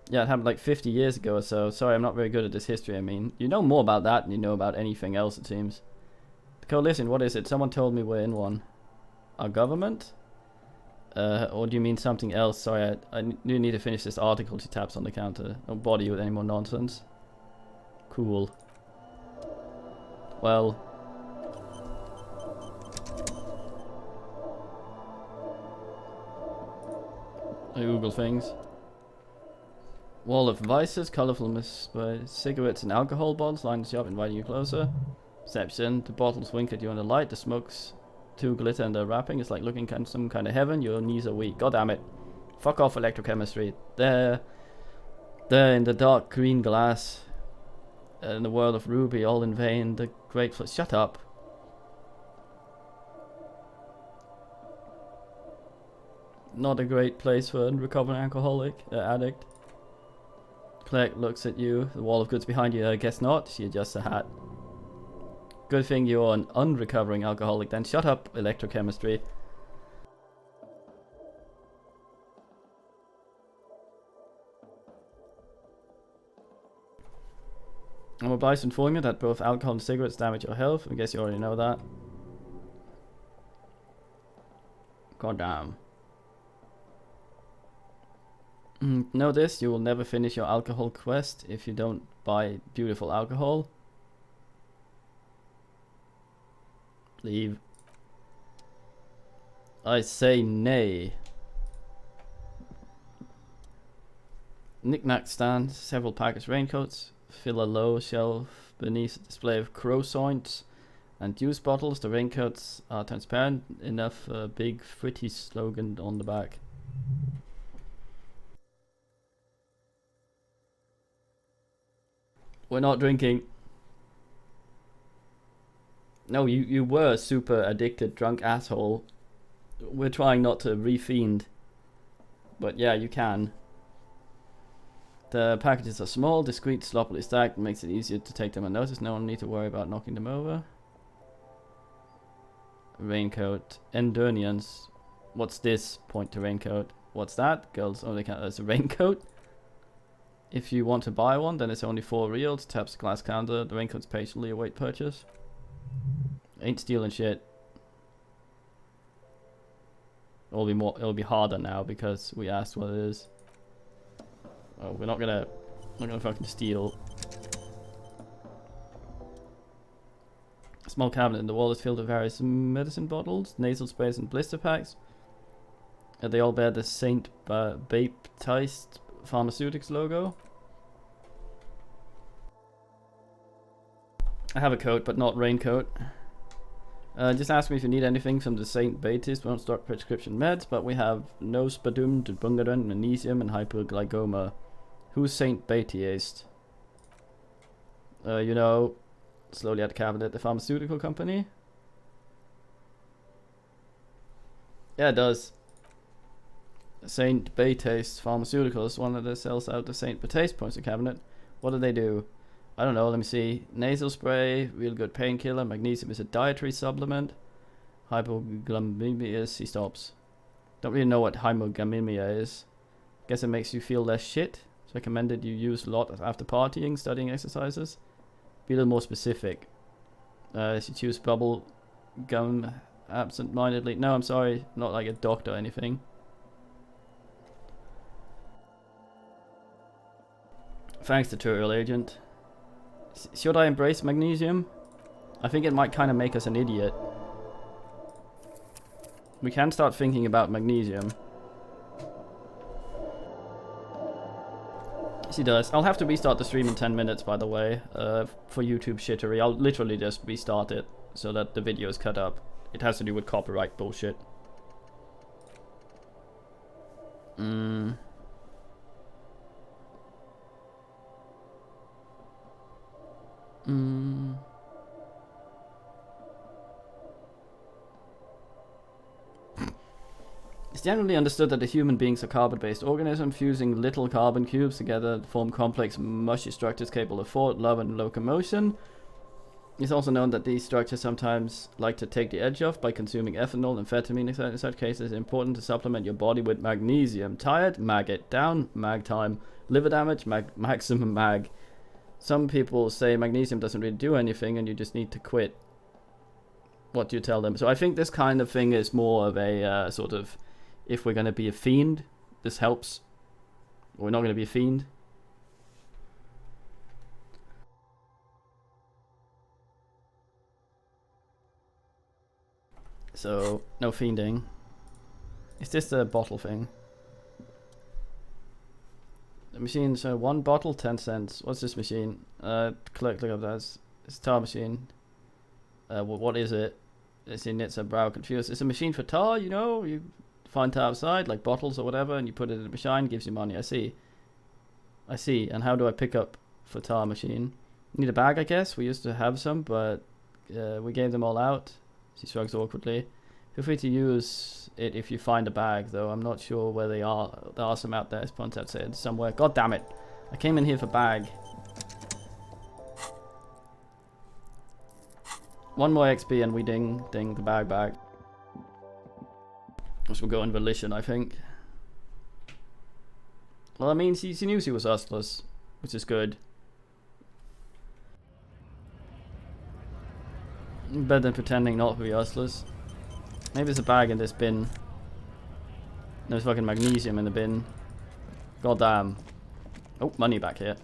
Yeah, it happened like 50 years ago or so. Sorry, I'm not very good at this history, I mean. You know more about that than you know about anything else, it seems. The coalition, what is it? Someone told me we're in one. Our government? Or do you mean something else? Sorry, I do need to finish this article. She taps on the counter. Don't bother you with any more nonsense. Cool. Well... I Google things. Wall of vices, colourful cigarettes and alcohol bottles line the shop, inviting you closer. Perception, the bottles wink at you in the light, the smokes too glitter and the wrapping. It's like looking at some kind of heaven, your knees are weak. God damn it. Fuck off electrochemistry. There in the dark green glass, in the world of Ruby, all in vain, the great shut up. Not a great place for a recovering alcoholic, addict. Clerk looks at you, the wall of goods behind you. I guess not. She adjusts her hat. Good thing you're an unrecovering alcoholic then. Shut up, electrochemistry. I'm obliged to inform you that both alcohol and cigarettes damage your health. I guess you already know that. God damn. Know this, you will never finish your alcohol quest if you don't buy beautiful alcohol. Leave. I say nay. Knick-knack stand, several packaged raincoats, fill a low shelf beneath a display of croissants and juice bottles. The raincoats are transparent enough for a big Fritty slogan on the back. We're not drinking. No, you were a super addicted drunk asshole. We're trying not to re-fiend. But yeah, you can. The packages are small, discreet, sloppily stacked. Makes it easier to take them unnoticed. No one need to worry about knocking them over. Raincoat. Endurnians. What's this? Point to raincoat. What's that? Girls only count as a raincoat. If you want to buy one, then it's only 4 reals. Taps the glass counter. The raincoats patiently await purchase. Ain't stealing shit. It'll be harder now because we asked what it is. Oh, we're not gonna fucking steal. A small cabinet in the wall is filled with various medicine bottles, nasal sprays, and blister packs. They all bear the Saint Baptiste Pharmaceutics logo. I have a coat, but not raincoat. Just ask me if you need anything from the Saint Baptiste. We don't stock prescription meds, but we have nospadum, debungaran, magnesium, and hyperglycoma. Who's Saint Baptiste? You know, slowly at the cabinet, the pharmaceutical company. Yeah, it does. Saint Baptiste Pharmaceuticals, one that sells out the Saint Baptiste points the cabinet. What do they do? I don't know, let me see. Nasal spray, real good painkiller. Magnesium is a dietary supplement. Hypoglycemia is, he stops. Don't really know what hypoglycemia is. Guess it makes you feel less shit. It's recommended you use a lot after partying, studying exercises. Be a little more specific. You choose bubble gum absent-mindedly. No, I'm sorry, not like a doctor or anything. Thanks, tutorial agent. Should I embrace magnesium? I think it might kind of make us an idiot. We can start thinking about magnesium. She does. I'll have to restart the stream in 10 minutes, by the way, for YouTube shittery. I'll literally just restart it so that the video is cut up. It has to do with copyright bullshit. It's generally understood that a human being is a carbon-based organism, fusing little carbon cubes together to form complex, mushy structures capable of thought, love, and locomotion. It's also known that these structures sometimes like to take the edge off by consuming ethanol, amphetamine, etc. In such cases, it's important to supplement your body with magnesium. Tired? Mag it. Down? Mag time. Liver damage? Maximum mag. Some people say magnesium doesn't really do anything and you just need to quit. What do you tell them? So I think this kind of thing is more of a sort of, if we're going to be a fiend, this helps. We're not going to be a fiend. So, no fiending. Is this a bottle thing? The machine, so 1 bottle, 10 cents. What's this machine? Click up that. It's a tar machine. What is it? It's in it's a brow confused. It's a machine for tar, you know? You find tar outside, like bottles or whatever, and you put it in a machine, gives you money. I see. And how do I pick up for tar machine? Need a bag, I guess. We used to have some, but we gave them all out. She shrugs awkwardly. Feel free to use it if you find a bag, though. I'm not sure where they are. There are some out there, as Pontat said, somewhere. God damn it. I came in here for bag. 1 more XP and we ding the bag back. Which will go in volition, I think. Well, I mean, she knew she was hustlers, which is good. Better than pretending not to be hustlers. Maybe there's a bag in this bin. There's fucking magnesium in the bin. God damn. Oh, money back here.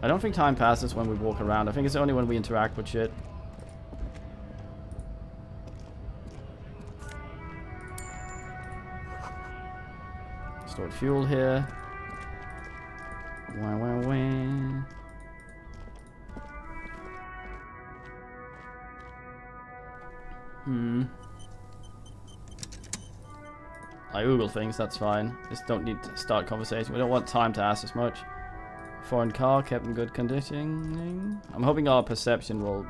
I don't think time passes when we walk around. I think it's only when we interact with shit. Stored fuel here. Wah, wah, wah. I Google things, that's fine. Just don't need to start conversation. We don't want time to ask as much. Foreign car, kept in good conditioning. I'm hoping our perception will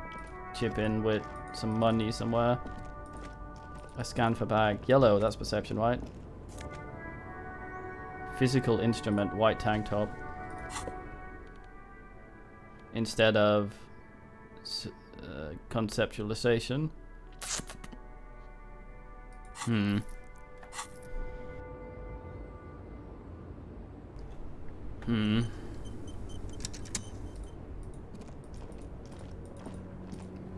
chip in with some money somewhere. I scan for bag. Yellow, that's perception, right? Physical instrument, white tank top. Instead of conceptualization. Hmm. Hmm.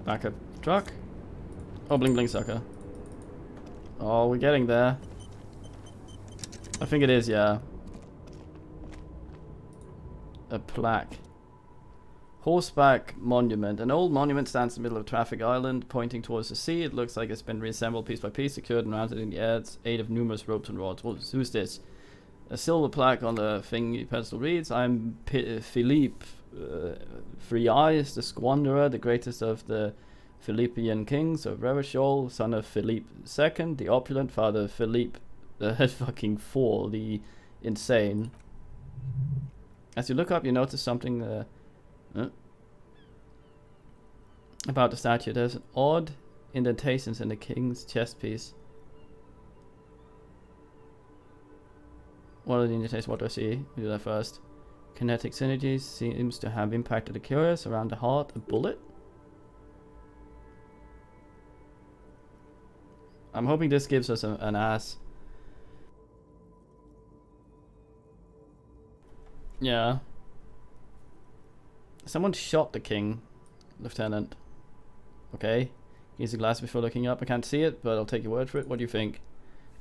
Backup truck. Oh, bling bling sucker. Oh, we're getting there. I think it is, yeah. A plaque. Horseback monument. An old monument stands in the middle of a traffic island, pointing towards the sea. It looks like it's been reassembled piece by piece, secured and mounted in the aid of numerous ropes and rods. Who's this? A silver plaque on the thingy pedestal reads, I'm Philippe Three Eyes, the Squanderer, the greatest of the Philippian kings of Revachol, son of Philippe II, the opulent, father of Philippe the fucking fool, the insane. As you look up, you notice something about the statue. There's odd indentations in the king's chest piece. What are the indentations? What do I see? We do that first. Kinetic synergies seems to have impacted the curious. Around the heart, a bullet. I'm hoping this gives us an ass. Yeah. Someone shot the king, Lieutenant. Okay. Use the glass before looking up. I can't see it, but I'll take your word for it. What do you think?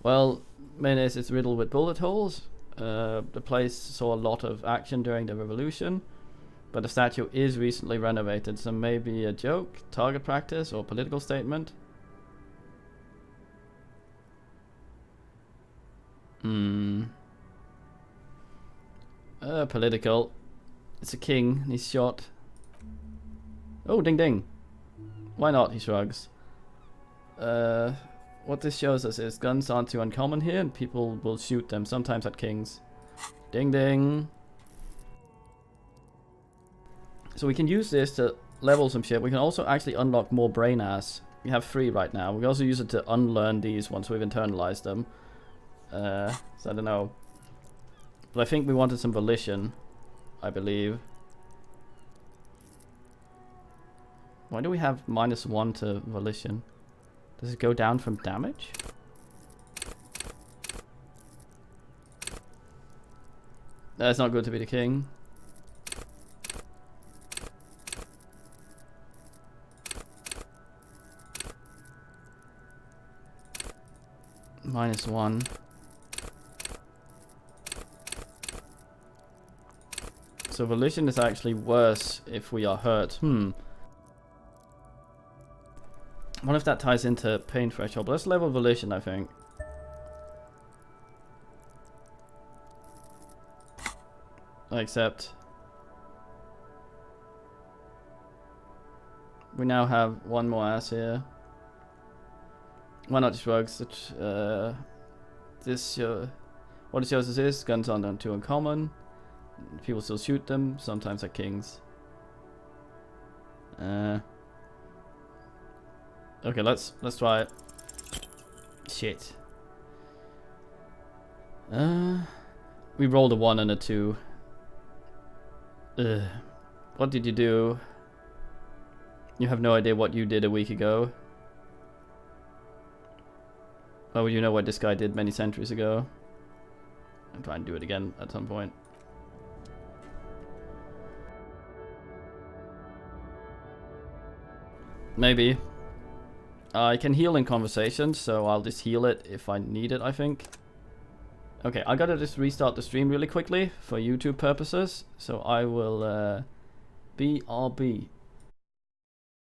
Well, Menace is riddled with bullet holes. The place saw a lot of action during the revolution, but the statue is recently renovated, so maybe a joke, target practice, or political statement. Political. It's a king, he's shot. Oh, ding ding. Why not, he shrugs. What this shows us is guns aren't too uncommon here, and people will shoot them, sometimes at kings. Ding ding. So we can use this to level some shit. We can also actually unlock more brain ass. We have 3 right now. We can also use it to unlearn these once we've internalized them. So I don't know. But I think we wanted some volition, I believe. Why do we have -1 to volition? Does it go down from damage? That's not good to be the king. -1. So volition is actually worse if we are hurt. I wonder if that ties into pain threshold. But let's level volition, I think. Except we now have 1 more ass here. Why not just drugs? What it shows us is guns aren't too uncommon. People still shoot them, sometimes at kings. Okay, let's try it. Shit. We rolled a 1 and a 2. What did you do? You have no idea what you did a week ago. Why would you know what this guy did many centuries ago? I'm trying to do it again at some point. Maybe. I can heal in conversation, so I'll just heal it if I need it, I think. Okay, I gotta just restart the stream really quickly for YouTube purposes, so I will BRB.